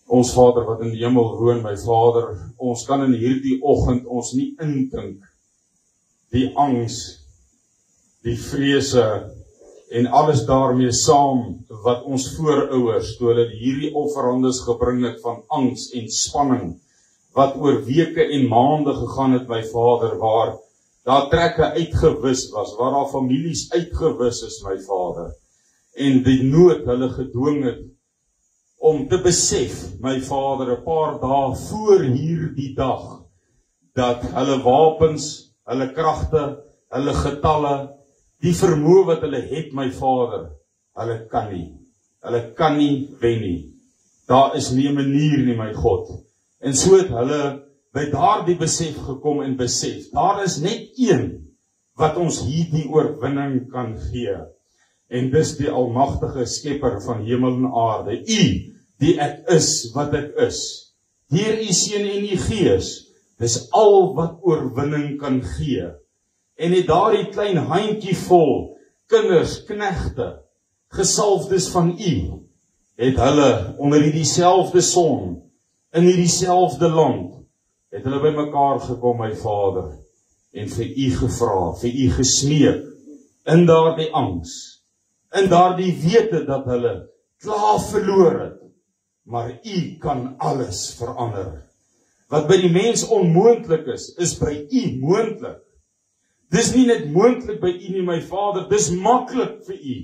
Ons Vader wat in die hemel woon, my Vader, ons kan in hierdie oggend ons nie indink die angs, die vrese en alles daarmee saam wat ons voorouers toe hulle hierdie offerandes gebring het van angs en spanning wat oor weke en maande gegaan het, my Vader, waar daar trekke uitgewis was, waar daar families uitgewis is, my Vader, en die nood hulle gedwing het om te besef, my Vader, 'n paar dae voor hierdie dag, dat hulle wapens, hulle kragte, hulle getalle, die vermoë wat hulle het, my Vader, hulle kan nie wen nie. Daar is nie 'n manier nie, my God. En so het hulle by daardie besef gekom en besef, daar is net een wat ons hierdie oorwinning kan gee. En dis die almagtige skepper van hemel en aarde. U, die ek is wat ek is. Deur u Seun en u Gees, dis al wat oorwinning kan gee. En het daardie klein handjie vol kinders, knegte, gesalfdes van u, het hulle onder dieselfde son, in dieselfde land, het hulle by mekaar gekom, my Vader, en vir u gevra, vir u gesmeek, in daardie angs, in daardie wete dat hulle klaar verloor het, maar u kan alles verander. Wat by die mens onmoontlik is by u moontlik. Dis nie net moontlik by u nie, my Vader, dis maklik vir u.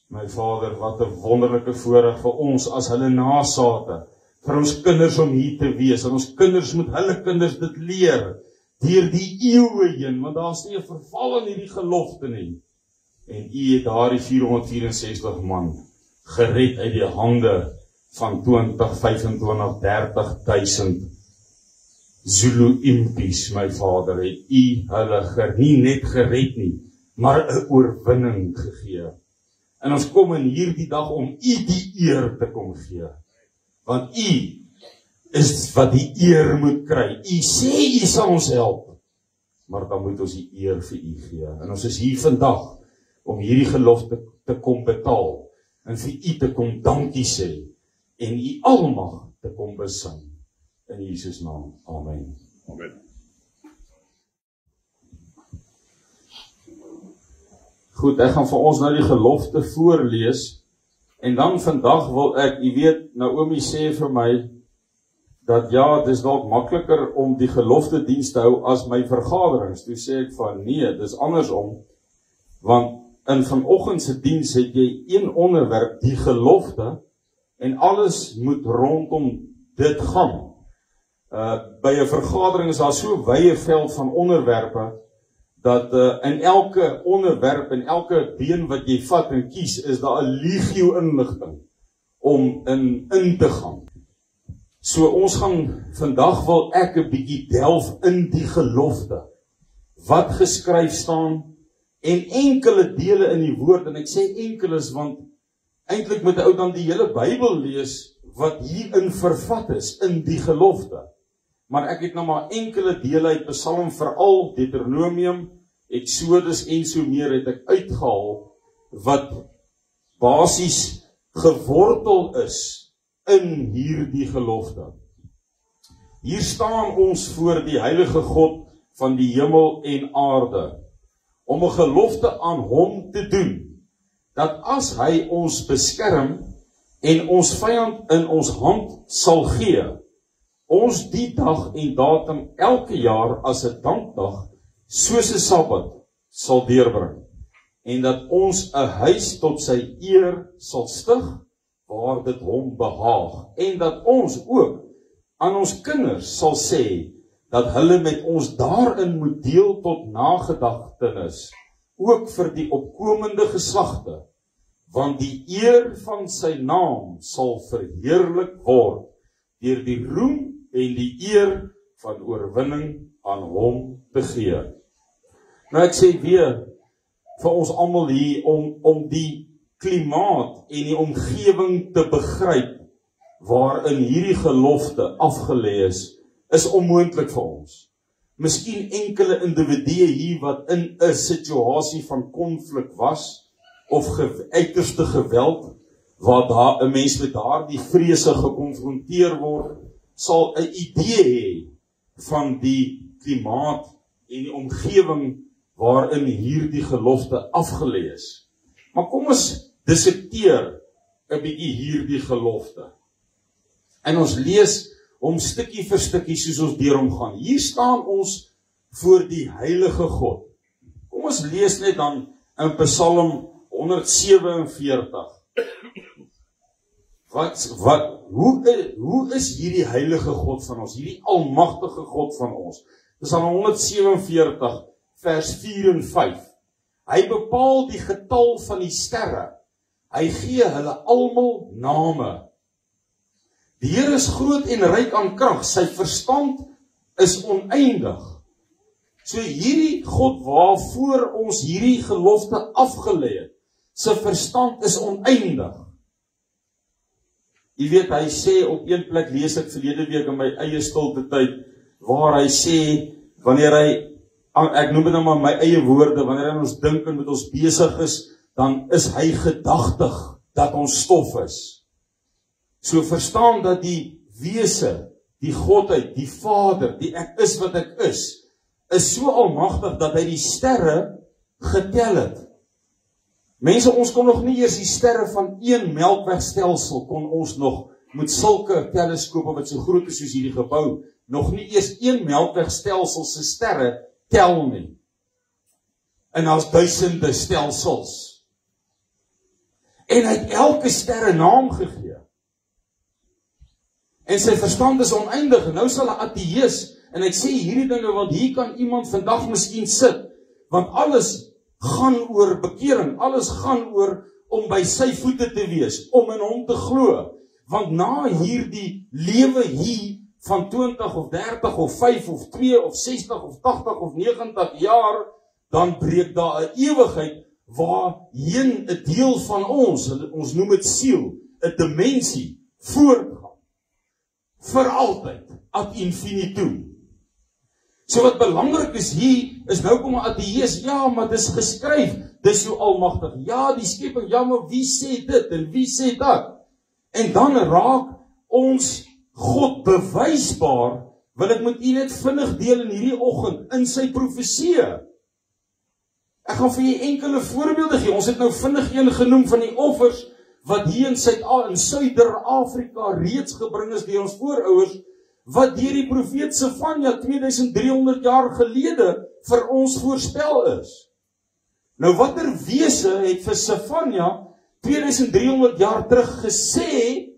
My Vader, wat 'n wonderlike voorreg vir ons as hulle nasate, vir ons kinders om hier te wees, en ons kinders moet hulle kinders dit leer, deur die eeue heen, want daar is nie 'n verval in hierdie gelofte nie. En u het daardie 464 man gered uit die hande van 20, 25, 30.000 Zulu impies, my Vader, het u hulle nie net gered nie, maar 'n oorwinning gegee. En ons kom in hierdie dag om u die eer te kom gee. Want u is wat die eer moet kry. U sê u sal ons help, maar dan moet ons die eer vir u gee. En ons is hier vandag om hierdie gelofte te kom betaal, en vir u te kom dankie sê, en u almag te kom besing. In Jesus naam. Amen. Amen. Goed, ek gaan vir ons nou die gelofte voorlees, en dan vandag wil ek, u weet, Naomi sê vir my, dat ja, dit is dalk makliker om die gelofte diens te hou as my vergaderings. Toe sê ek van nee, dis andersom, want in vanoggend se diens het jy een onderwerp, die gelofte, en alles moet rondom dit gaan. By 'n vergadering is daar so wye veld van onderwerpe, dat in elke onderwerp, en elke been wat jy vat en kies, is daar 'n legio inligting om in te gaan. So ons gaan, vandag wil ek 'n bietjie delf in die gelofte, wat geskryf staan, en enkele dele in die woord, en ek sê enkeles, want eintlik moet 'n ou dan die hele Bybel lees, wat hierin vervat is, in die gelofte. Maar ek het nou maar enkele dele uit Psalm, veral Deuteronomium, Exodus en so meer het ek uitgehaal, wat basies gewortel is in hierdie gelofte. Hier staan ons voor die heilige God van die hemel en aarde, om 'n gelofte aan hom te doen, dat as hy ons beskerm en ons vyand in ons hand sal gee, ons die dag en datum elke jaar as 'n dankdag, soos 'n Sabbat, sal deurbring, en dat ons 'n huis tot sy eer sal stig, waar dit hom behaag, en dat ons ook aan ons kinders sal sê, dat hulle met ons daarin moet deel tot nagedagtenis, ook vir die opkomende geslagte, want die eer van sy naam sal verheerlik word, deur die roem en die eer van oorwinning aan hom te gee. Nou ek sê weer, vir ons almal hier, om die klimaat en die omgewing te begryp, waarin hierdie gelofte afgelê is onmoontlik vir ons. Miskien enkele individue hier wat in 'n situasie van konflik was, of uiterste geweld, waar daar 'n mens met daardie vrese gekonfronteer word, sal 'n idee hê van die klimaat en die omgewing waarin hierdie gelofte afgelê is. Maar kom ons dissekteer 'n bietjie hierdie gelofte. En ons lees hom stukkie vir stukkie soos ons deur hom gaan. Hier staan ons voor die heilige God. Kom ons lees net dan in Psalm 147. Hoe is hierdie heilige God van ons, hierdie almagtige God van ons? Psalm 147 vers 4 en 5. Hy bepaal die getal van die sterre. Hy gee hulle almal name. Die Here is groot en ryk aan krag, sy verstand is oneindig. So hierdie God waarvoor ons hierdie gelofte afgelê het, sy verstand is oneindig. Jy weet, hy sê op een plek, lees ek verlede week in my eie stilte tyd, waar hy sê, wanneer hy, ek noem dit nou maar my eie woorde, wanneer hy ons dink en met ons besig is, dan is hy gedagtig dat ons stof is. So verstaan dat die wese, die Godheid, die Vader, die ek is wat ek is so almagtig dat hy die sterre getel het. Mense, ons kon nog nie eers die sterre van een melkwegstelsel kon ons nog met sulke teleskope wat so groot is soos hierdie gebou, nog nie eers een melkwegstelsel se sterre tel nie. En daar's duisende stelsels. En hy het elke ster 'n naam gegee. En sy verstand is oneindig. En nou sal 'n ateïs, en ek sê hierdie dinge, want hier kan iemand vandag miskien sit, want alles gaan oor bekering, alles gaan oor om by sy voete te wees, om in hom te glo. Want na hierdie lewe hier van 20 of 30 of 5 of 2 of 60 of 80 of 90 jaar, dan breek daar 'n ewigheid waarheen 'n deel van ons noem dit siel, 'n dimensie, voortgaan. Vir altyd, ad infinitum. So wat belangrik is hier, is nou kom 'n ateïs, ja, maar dis geskryf, dis so almagtig. Ja, die skepping, ja, maar wie sê dit en wie sê dat? En dan raak ons God bewysbaar, wil ek met u net vinnig deel in hierdie oggend, in sy profeseë. Ek gaan vir julle enkele voorbeelde gee. Ons het nou vinnig een genoem van die offers wat hier in Suider-Afrika reeds gebring is deur ons voorouers, wat deur die profeet Sefanja 2300 jaar gelede vir ons voorspel is. Nou watter wese het vir Sefanja 2300 jaar terug gesê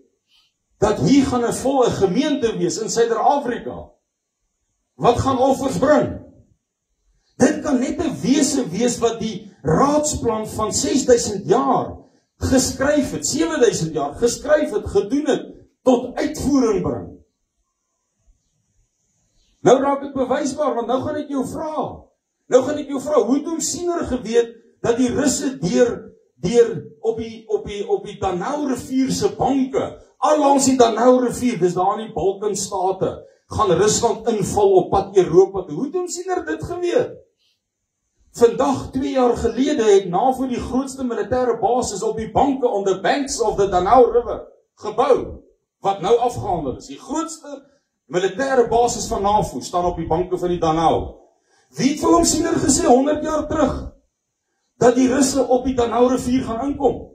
dat hier gaan 'n volle gemeente wees in Suider-Afrika? Wat gaan offers bring? Dit kan net 'n wese wees wat die raadsplan van 6000 jaar geskryf het, 7000 jaar geskryf het, gedoen het, tot uitvoering bring. Nou raak dit bewysbaar, want nou gaan ek jou vra. Hoe het hom Siener geweet dat die Russe deur op die Danau rivier se banke, al langs die Danau rivier, dis daar in die Balkanstate, gaan Rusland inval op pad Europa toe. Hoe het hom Siener dit geweet? Vandag, 2 jaar gelede, het NAVO die grootste militêre basis op die banke on the banks of the Danau River gebou, wat nou afgehandel is. Die grootste militêre basis van NAVO staan op die banke van die Danau. Wie het vir hom Siener gesê 100 jaar terug dat die Russe op die Danau rivier gaan inkom?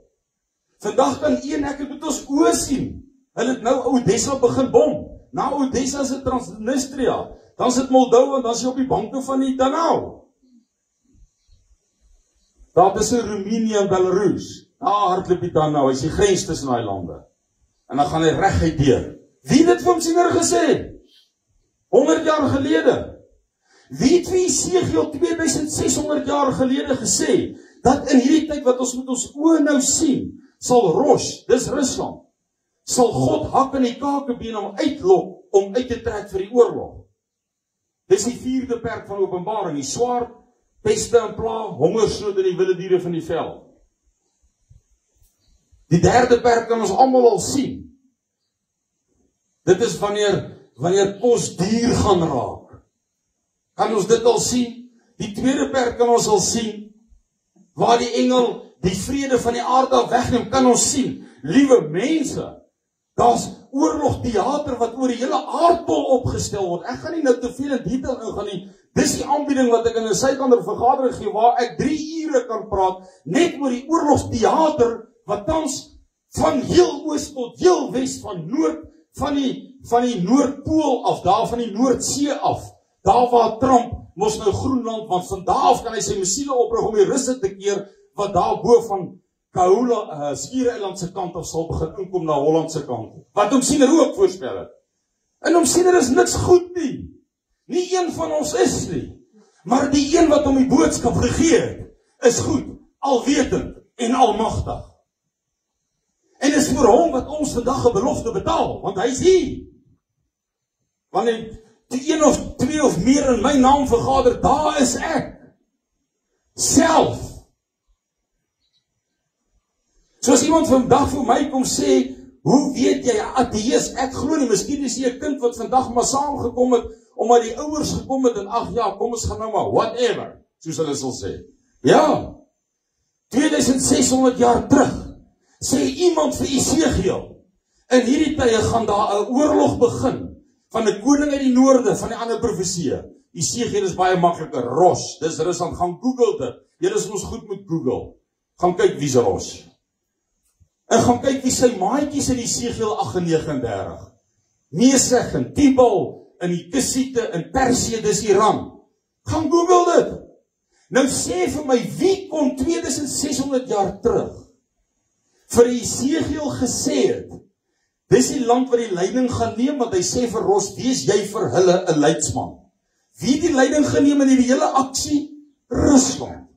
Vandag kan ek het met ons oë sien. Hulle het nou Odessa begin bom. Na Odessa is dit Transnistria, dan is dit Moldova, dan is jy op die banke van die Danau. Daar is Roemenië en Belarus. Hardloop die Danau, is die grens tussen daai lande. En dan gaan hy reguit deur. Wie het dit vir hom Siener gesê? 100 jaar gelede. Wie het vir Esegiel 2600 jaar gelede gesê, dat in hierdie tyd wat ons met ons oë nou sien, sal Rosh, dis Rusland, sal God hak in die kakebeen om uitlok, om uit te trek vir die oorlog. Dis die 4de perk van Openbaring, die swaard, peste en pla, hongersnood en die wilde diere van die veld. Die 3de perk kan ons almal al sien. Dit is wanneer kos duur gaan raak. Kan ons dit al sien? Die 2de perk kan ons al sien, waar die engel die vrede van die aarde af wegneem, kan ons sien. liewe mense, daar's oorlogteater wat oor die hele aardbol opgestel word. Ek gaan nie nou te veel in detail ingaan nie. Dis die aanbieding wat ek in 'n Suid-Kamer vergadering gee, waar ek 3 ure kan praat, net oor die oorlogsteater, wat tans van heel oos tot heel wes, van noord, van die Noordpool af, daar van die Noordsee af, daar waar Trump mos nou Groenland, want van daar af kan hy sy missiele oprig om die Russe te keer, wat daar bo van Kahula, Skiereiland se kant af sal begin inkom na Holland se kant. Wat Oom-Siener ook voorspel het. En Oom-Siener is niks goed nie. Nie een van ons is nie. Maar die een wat hom die boodskap gegee het, is goed, alwetend en almagtig. En is vir hom wat ons vandag 'n belofte betaal, want hy is hier. Wanneer die 1 of 2 of meer in my naam vergader, daar is ek. Self. Soos iemand vandag vir my kom sê, hoe weet jy, ateïs, ek glo nie, miskien is jy 'n kind wat vandag maar saamgekom het, omdat die ouers gekom het en ag ja, kom ons gaan nou maar, whatever, soos hulle sal sê. Ja, 2600 jaar terug, sê iemand vir Esegiel, in hierdie tye gaan daar 'n oorlog begin, van 'n koning uit die noorde, van die ander profeseë. Esegiel is baie makliker, Ros, dis Rusland, gaan Google dit, julle is ons goed met Google, gaan kyk wie's Ros. En gaan kyk wie sy maatjies in Esegiel 38. Mesech en Tubal, in die Kusiete, in Persië, dis Iran. Gaan Google dit. Nou sê vir my, wie kon 2600 jaar terug vir Esegiel gesê het, dis die land wat die leiding gaan neem, want hy sê vir Ros, wees jy vir hulle 'n leidsman. Wie het die leiding geneem in die hele aksie? Rusland.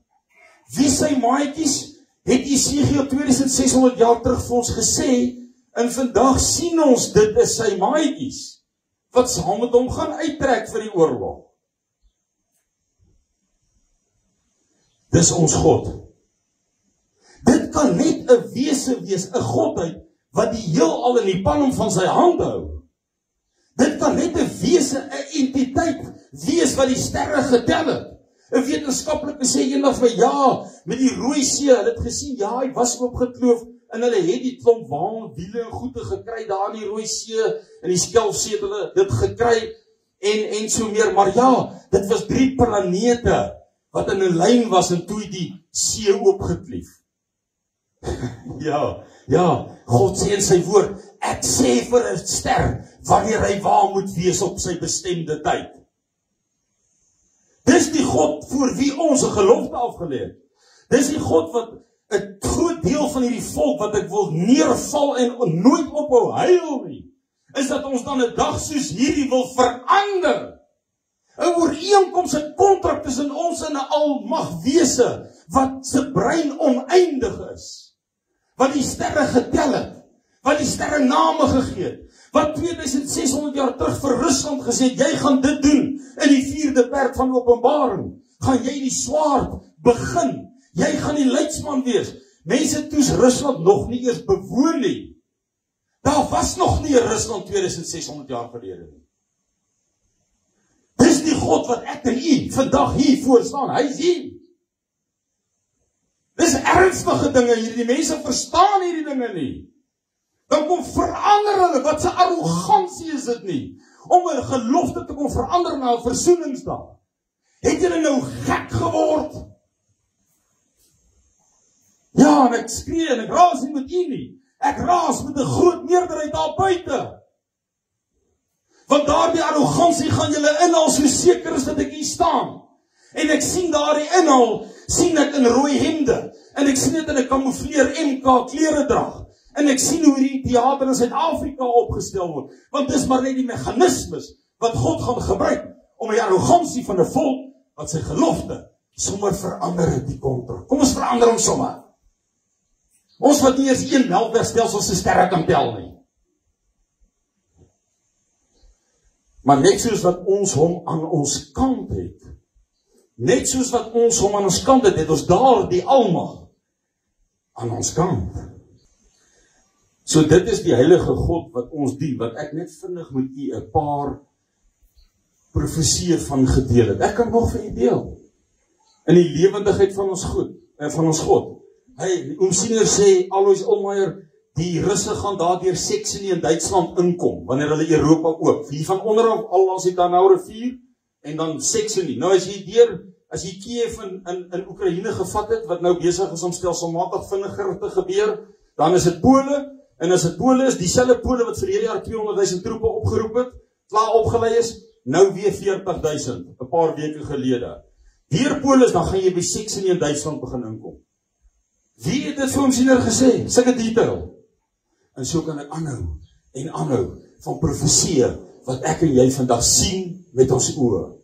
Wie sy maatjies het Esegiel 2600 jaar terug vir ons gesê, en vandag sien ons dit is sy maatjies, wat saam met hom gaan uittrek vir die oorlog. Dis ons God. Dit kan net 'n wese wees, 'n godheid, wat die heelal in die palm van sy hand hou. Dit kan net 'n wese, 'n entiteit wees wat die sterre getel het. 'n Wetenskaplike sê eendag vir ja, met die Rooi See, hulle het gesien, ja, hy was oopgekloof, en hulle het die klomp wiele en goede gekry daar in die Rooi See, en die Skelfsee het hulle dit gekry, en so meer, maar ja, dit was 3 planete, wat in 'n lyn was, en toe die see oopgeklief. Ja, God sê in sy woord, ek sê vir 'n ster, wanneer hy waar moet wees op sy bestemde tyd. Dis die God voor wie ons 'n gelofte afgelê het. Dis die God wat 'n groot deel van hierdie volk wat ek wil neerval en nooit ophou huil nie, is dat ons dan 'n dag soos hierdie wil verander. 'n Ooreenkoms, 'n kontrak tussen ons en 'n almagwese wat se brein oneindig is, wat die sterre getel het, wat die sterre name gegee het, wat 2600 jaar terug vir Rusland gesê het, jy gaan dit doen in die 4de perk van Openbaring, gaan jy die swaard begin, jy gaan die leidsman wees. Mense, toes Rusland nog nie eers bewoon nie. Daar was nog nie 'n Rusland 2600 jaar gelede nie. Dis die God wat ek en u vandag hier voor staan, hy is hier. Dis ernstige dinge hier, die mense verstaan hierdie dinge nie. Dan kom verander hulle, wat se arrogansie is dit nie, om 'n gelofte te kom verander na 'n versoeningsdag. Het julle nou gek geword? Ja, en ek skree en ek raas nie met u nie. Ek raas met 'n groot meerderheid daar buite. Want daardie arrogansie gaan julle inhaal, so seker is dat ek hier staan. En ek sien daardie inhaal, sien ek in rooi hemde, en ek sien dit in 'n kamoufleer MK klere drag. En ek sien hoe die teater in Suid-Afrika opgestel word, want dis maar net die meganismes wat God gaan gebruik om die arrogansie van 'n volk wat sy gelofte sommer verander het die kontrak. Kom ons verander hom sommer. Ons wat nie eens een melkwegstelsel se sterre kan tel nie. Maar net soos wat ons hom aan ons kant het, net soos wat ons hom aan ons kant het, het ons daar die almag aan ons kant. So dit is die heilige God wat ons dien, wat ek net vinnig met u 'n paar profesieë van gedeel het. Ek kan nog vir u deel. In die lewendigheid van ons God. Hy, Oom-Siener sê, Alois Olmeier, die Russe gaan daar deur Saxony in Duitsland inkom, wanneer hulle Europa oop. Hier van onderaf al as die Donau rivier, en dan Saxony. Nou as jy Kiev in Oekraïne gevat het, wat nou besig is om stelselmatig vinniger te gebeur, dan is dit Pole, en as dit Pole is, dieselfde Pole wat vir hierdie jaar 200.000 troepe opgeroep het, klaar opgelei is, nou weer 40.000, 'n paar weke gelede. Deur Pole, dan gaan jy by Saxony in Duitsland begin inkom. Wie het dit vir ons hier gesê? Sulke detail. En so kan ek aanhou van profeseë wat ek en jy vandag sien met ons oë.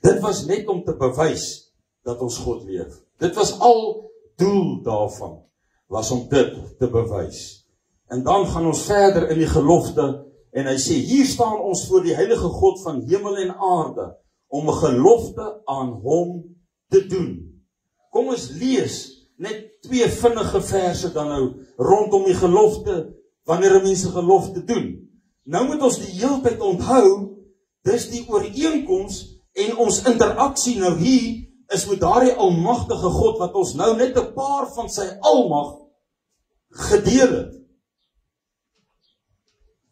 Dit was net om te bewys dat ons God leef. Dit was al doel daarvan, was om dit te bewys. En dan gaan ons verder in die gelofte, en hy sê, hier staan ons voor die heilige God van hemel en aarde, om 'n gelofte aan hom te doen. Kom ons lees net 2 vinnige verse dan nou, rondom die gelofte, wanneer 'n mens 'n gelofte doen. Nou moet ons die hele tyd onthou, dis die ooreenkoms, en ons interaksie nou hier, is met daardie almagtige God, wat ons nou net 'n paar van sy almag gedeel het.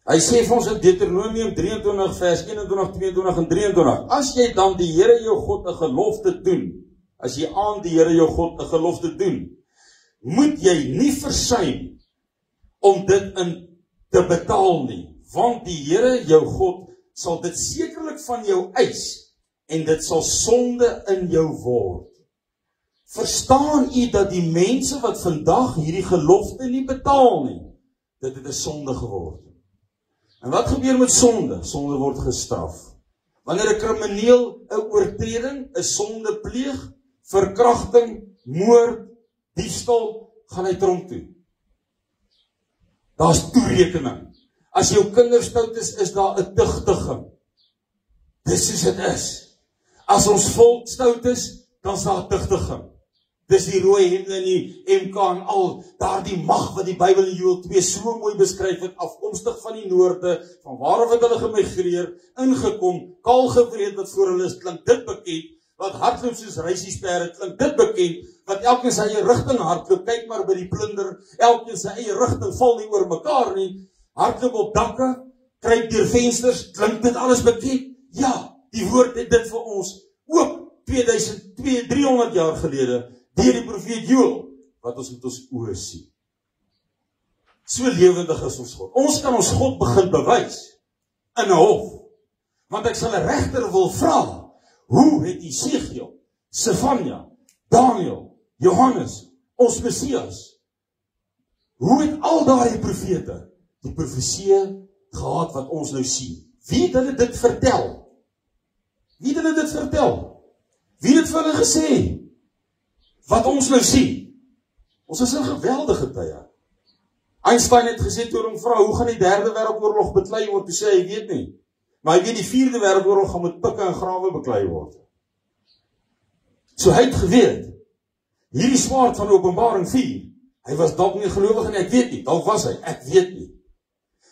Hy sê vir ons in Deuteronomium 23 vers 21, 22 en 23, as jy dan die Here jou God 'n gelofte doen, as jy aan die Here jou God 'n gelofte doen, moet jy nie versuim om dit in te betaal nie, want die Here jou God sal dit sekerlik van jou eis, en dit sal sonde in jou word. Verstaan u dat die mense wat vandag hierdie gelofte nie betaal nie, dit het 'n sonde geword. En wat gebeur met sonde? Sonde word gestraf. Wanneer 'n krimineel 'n oortreding, 'n sonde pleeg, verkrachting, moord, diefstal, gaan hy tronk toe. Daar's toerekening. As jou kinders stout is daar 'n tugtiging. Dis soos dit is. As ons volk stout is, dan is daar 'n tugtiging. Dis die rooi hemde en die MK en al daardie mag wat die Bybel in Joël 2 so mooi beskryf het, afkomstig van die noorde, van waar het hulle gemigreer, ingekom, kaal gewreed wat voor hulle is, klink dit bekend, wat hardloop soos reisiesperre, klink dit bekend, wat elkeen sy eie rigting hardloop, kyk maar by die plunder, elkeen sy eie rigting, val nie oor mekaar nie, hardloop op dakke, kruip deur vensters, klink dit alles bekend? Ja, die woord het dit vir ons ook 300 jaar gelede deur die profeet Joël, wat ons met ons oë sien. So lewendig is ons God. Ons kan ons God begin bewys in 'n hof. Want ek sal 'n regter wil vra, hoe het Jesegiel, Sefanja, Daniel, Johannes, ons Messias, hoe het al daardie profete die profeseë gehad wat ons nou sien? Wie het hulle dit vertel? Wie het hulle dit vertel? Wie het vir hulle gesê? Wat ons nou sien? Ons is in geweldige tye. Einstein het gesê toe hom vra, hoe gaan die 3de wêreldoorlog beklei word? Toe sê hy weet nie. Maar hy weet die 4de wêreldoorlog gaan met pikke en grawe beklei word. So hy het geweet, hierdie swaard van Openbaring 4, hy was dalk nie gelowig en ek weet nie, dalk was hy, ek weet nie.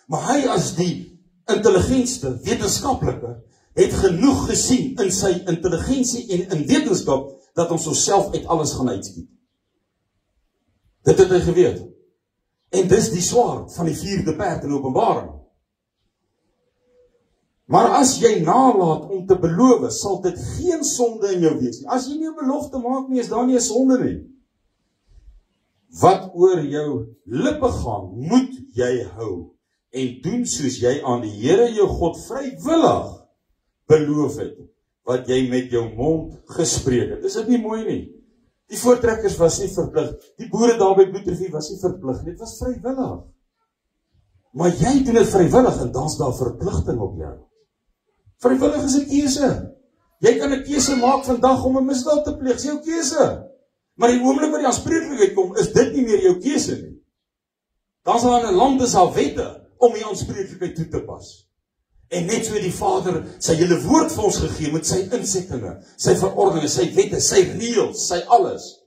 Maar hy as die intelligentste, wetenskaplike, het genoeg gesien in sy intelligensie en in wetenskap, dat ons onsself uit alles gaan uitskiet. Dit het hy geweet. En dis die swaard van die 4de perd in Openbaring. Maar as jy nalat om te beloof, sal dit geen sonde in jou wees nie. As jy nie 'n belofte maak nie, is daar nie 'n sonde nie. Wat oor jou lippe gaan, moet jy hou, en doen soos jy aan die Here jou God vrywillig beloof het, wat jy met jou mond gespreek het. Is dit nie mooi nie? Die voortrekkers was nie verplig, die boere daar by Bloedrivier was nie verplig, dit was vrywillig. Maar jy doen dit vrywillig, en dan is daar verpligting op jou. Vrywillig is 'n keuse. Jy kan 'n keuse maak vandag om 'n misdaad te pleeg, is jou keuse. Maar die oomblik wat die aanspreeklikheid kom, is dit nie meer jou keuse nie. Dan sal in 'n land is daar wette om die aanspreeklikheid toe te pas. En net so die Vader sy hele woord vir ons gegee met sy insettinge, sy verordeninge, sy wette, sy reëls, sy alles.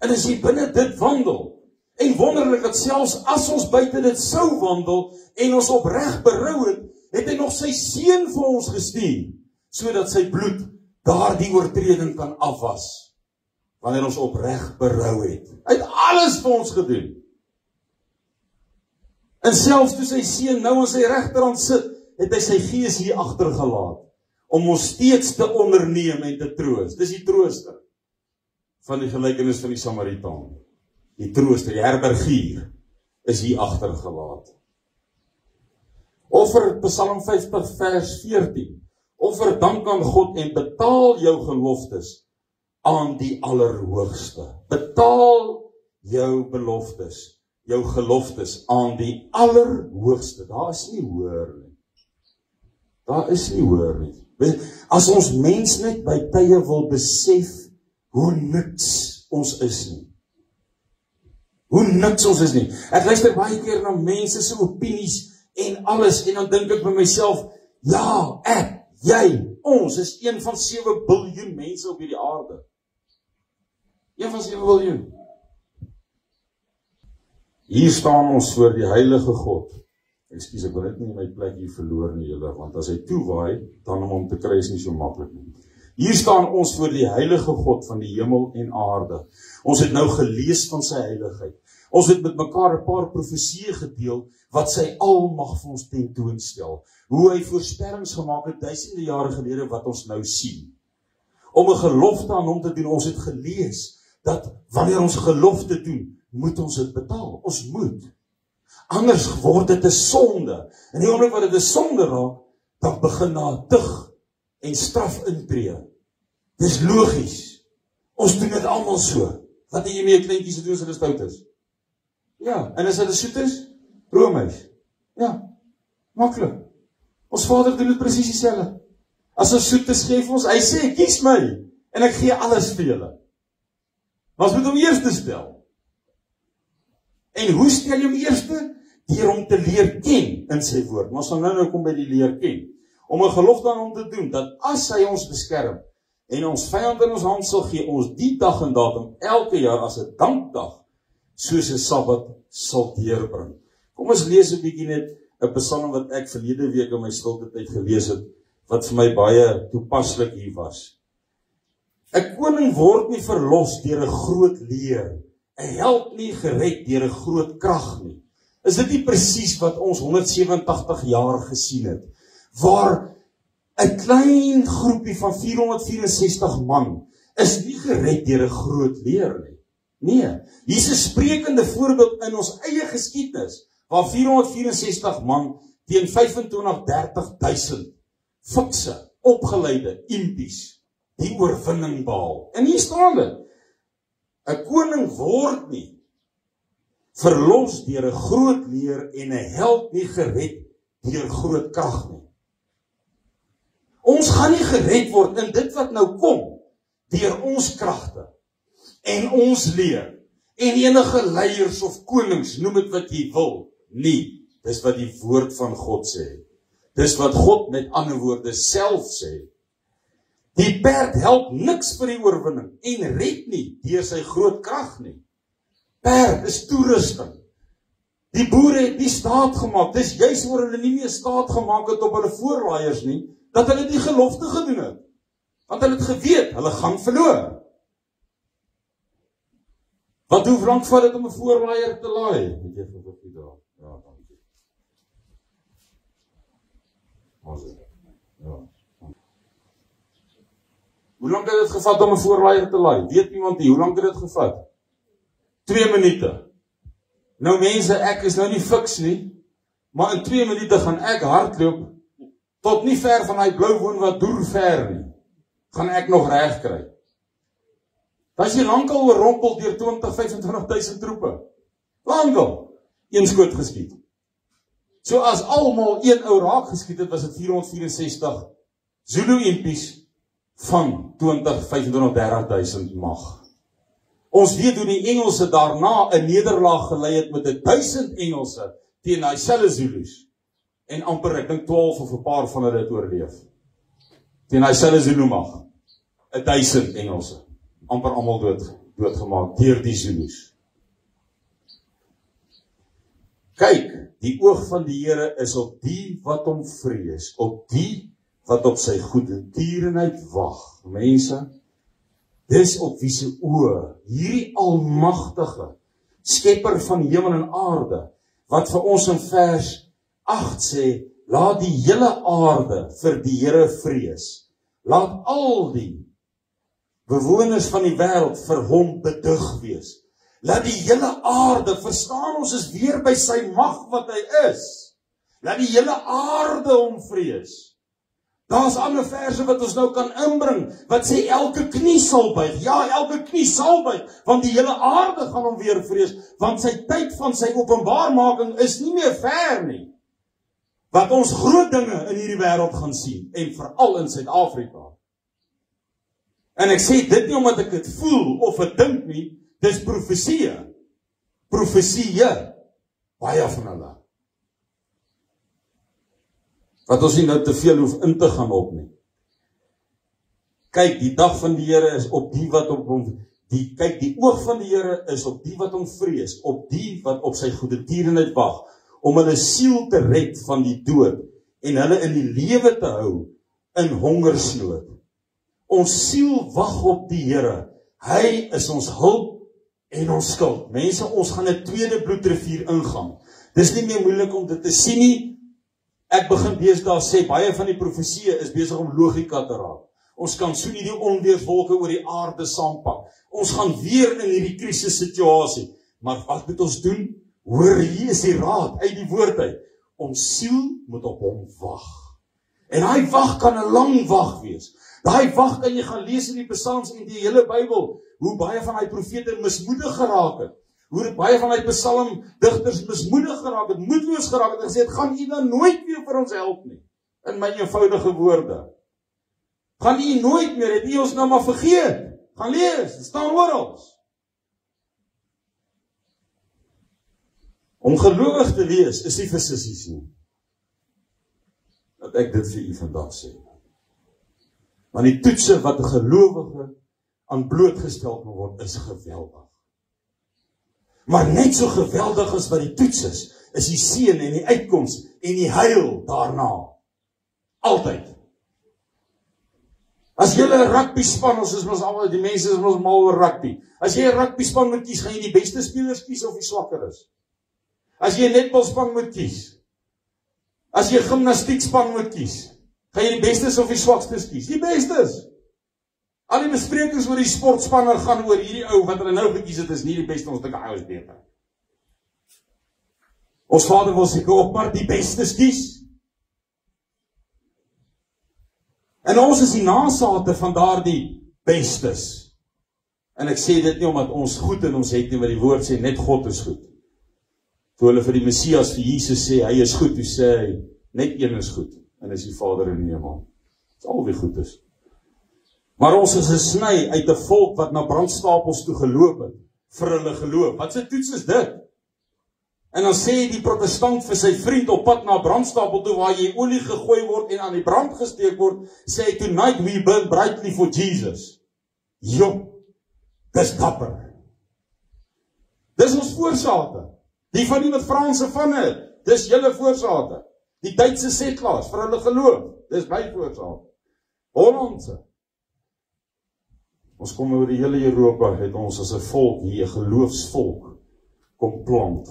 En as jy binne dit wandel, en wonderlik dat selfs as ons buite dit sou wandel en ons opreg berou het, het hy nog sy seun vir ons gestuur, sodat sy bloed daardie oortreding kan afwas. Wanneer ons opreg berou het. Hy het alles vir ons gedoen. En selfs toe sy seun nou aan sy regterhand sit, het hy sy gees hier agtergelaat, om ons steeds te onderneem en te troos. Dis die trooster van die gelykenis van die Samaritaan. Die trooster, die herbergier, is hier agtergelaat. Offer Psalm 50 vers 14. Offer dank aan God en betaal jou geloftes aan die Allerhoogste. Betaal jou beloftes, jou geloftes aan die Allerhoogste. Daar is nie hoër nie. Daar is nie hoër nie. As ons mens net by tye wil besef hoe niks ons is nie. Hoe niks ons is nie. Ek luister baie keer na mense se opinies en alles, en dan dink ek by myself, ja, ek, jy, ons is een van 7 biljoen mense op hierdie aarde. Een van 7 biljoen. Hier staan ons voor die heilige God. Ekskuus, ek wil net nie my plek hier verloor nie, julle, want as hy toewaai, dan om hom te kry is nie so maklik nie. Hier staan ons voor die heilige God van die hemel en aarde. Ons het nou gelees van sy heiligheid. Ons het met mekaar 'n paar profesieë gedeel, wat sy almag vir ons tentoonstel. Hoe hy voorspellings gemaak het duisende jare gelede wat ons nou sien. Om 'n gelofte aan hom te doen, ons het gelees, dat wanneer ons gelofte doen, moet ons dit betaal. Ons moet. Anders word dit 'n sonde. En die oomblik wat dit 'n sonde raak, dan begin daar tug en straf intree. Dis logies. Ons doen dit almal so. Wat het jy mee kleintjies te doen as hulle stout is? Ja, en as hulle soet is, roomys. Ja, maklik. Ons Vader doen dit presies dieselfde. As ons soet is, gee ons, hy sê, kies my, en ek gee alles vir julle. Maar ons moet hom eerste stel. En hoe stel jy hom eerste? Deur hom te leer ken in sy woord. Maar ons gaan nou kom by die leer ken. Om 'n gelofte aan hom te doen, dat as hy ons beskerm, en ons vyand in ons hand sal gee, ons die dag en datum, elke jaar as 'n dankdag, soos 'n Sabbat sal deurbring. Kom ons lees 'n bietjie net 'n Psalm wat ek verlede week in my stilte tyd gelees het, wat vir my baie toepaslik hier was. 'n Koning word nie verlos deur 'n groot leer, 'n held nie gered deur 'n groot krag nie. Is dit nie presies wat ons 187 jaar gesien het, waar 'n klein groepie van 464 man is nie gered deur 'n groot leer nie. Nee, hier is 'n sprekende voorbeeld in ons eie geskiedenis, waar 464 man teen 25-30.000 fikse, opgeleide impies die oorwinning behaal. En hier staan dit, 'n koning word nie verlos deur 'n groot leer en 'n held nie gered deur groot krag nie. Ons gaan nie gered word in dit wat nou kom, deur ons kragte en ons leer, en enige leiers of konings, noem dit wat jy wil, nie. Dis wat die woord van God sê. Dis wat God met ander woorde self sê. Die perd help niks vir die oorwinning, en red nie deur sy groot krag nie. Perd is toerusting. Die boere het nie staat gemaak, dis juis oor hulle nie meer staat gemaak het op hulle voorlaaiers nie, dat hulle die gelofte gedoen het. Want hulle het geweet, hulle gaan verloor. Wat hoe lank vat dit om 'n voorlaaier te laai? Moet jy vir op die dag. Ja, dankie. Ja. Hoe lank het dit gevat om 'n voorlaaier te laai? Weet iemand nie, hoe lank het dit gevat? 2 minute. Nou mense, ek is nou nie fiks nie, maar in 2 minute gaan ek hardloop tot nie ver van die blou woon wat doer ver nie. Gaan ek nog reg kry. Dat jy lankal oorrompel deur 20-25.000 troepe. Lankal. Een skoot geskiet. So as almal een ou raak geskiet het, was dit 464 Zulu impies van 20-25-30.000 mag. Ons weet hoe die Engelse daarna 'n nederlaag gelei het met 1000 Engelse teen daai selfde Zulus. En amper, ek dink 12 of 'n paar van hulle het oorleef. Teen daai selfde Zulu mag. 1000 Engelse. Amper almal doodgemaak deur die Zulus. Kyk, die oog van die Here is op die wat hom vrees, op die wat op sy goedertierenheid wag. Mense, dis op wie se oë hierdie almagtige skepper van hemel en aarde, wat vir ons in vers 8 sê, laat die hele aarde vir die Here vrees. Laat al die bewoners van die wêreld vir hom bedig wees. Laat die hele aarde, verstaan ons is weer by sy mag wat hy is. Laat die hele aarde hom vrees. Daar's ander verse wat ons nou kan inbring, wat sê elke knie sal buig. Ja, elke knie sal buig, want die hele aarde gaan hom weer vrees, want sy tyd van sy openbaarmaking is nie meer ver nie. Wat ons groot dinge in hierdie wêreld gaan sien, en veral in Suid-Afrika. En ek sê dit nie omdat ek dit voel of ek dink nie, dis profesie. Profesie, baie van hulle. Wat ons nie nou te veel hoef in te gaan op nie. Kyk, die dag van die Here is op die wat op hom, kyk, die oog van die Here is op die wat hom vrees, op die wat op sy goedertierenheid wag, om hulle siel te red van die dood, en hulle in die lewe te hou, in hongersnood. Ons siel wag op die Here, hy is ons hulp en ons skuld. Mense, ons gaan 'n tweede bloedrivier ingaan. Dis nie meer moeilik om dit te sien nie. Ek begin deesdae sê, baie van die profeseë is besig om logika te raak. Ons kan so nie die onweerswolke oor die aarde saampak. Ons gaan weer in hierdie krisissituasie. Maar wat moet ons doen? Hoor, hier is die raad uit die woord uit. Ons siel moet op hom wag. En daai wag kan 'n lang wag wees. Daai wag kan jy gaan lees in die Psalms en die hele Bybel, hoe baie van daai profete mismoedig geraak het. Hoe dit baie van die psalmdigters mismoedig geraak het, moedeloos geraak het, en gesê het, gaan u dan nooit meer vir ons help nie, in my eenvoudige woorde. Gaan u nooit meer, het u ons nou maar vergeet. Gaan lees, het staan oral. Om gelowig te wees, is nie fisies nie. Dat ek dit vir u vandag sê. Want die toetse wat 'n gelowige aan blootgestel kan word, is geweldig. Maar net so geweldig as wat die toets is die seën en die uitkoms en die heil daarna. Altyd. As jy 'n rugby span, ons is mos almal, die mense is mos mal oor rugby. As jy 'n rugby span moet kies, gaan jy die beste spelers kies of die swakkeres? As jy 'n netbalspan moet kies, as jy 'n gimnastiekspan moet kies, gaan jy die bestes of die swakstes kies? Die bestes. Al die besprekings oor die sportspanne gaan oor hierdie ou wat hulle nou gekies het, is nie die beste, ons dink hy is beter. Ons Vader wil seker op maar die bestes kies. En ons is die nasate van daardie bestes. En ek sê dit nie omdat ons goed in ons het nie, maar die woord sê net God is goed. Toe hulle vir die Messias, vir Jesus sê, hy is goed, toe sê hy, net een is goed, en is die Vader in die hemel. Dit is al wie goed is. Maar ons is gesny uit 'n volk wat na brandstapels toe geloop het, vir hulle geloof. Wat se toets is dit? En dan sê die protestant vir sy vriend op pad na 'n brandstapel toe, waar jy olie gegooi word en aan die brand gesteek word, sê hy, tonight we burn brightly for Jesus. Jo, dis dapper. Dis ons voorsate. Die van die wat Franse van het, dis julle voorsate. Die Duitse settlers, vir hulle geloof, dis my voorsate. Hollandse. Ons kom oor die hele Europa, het ons as 'n volk hier, 'n geloofsvolk, kom plant.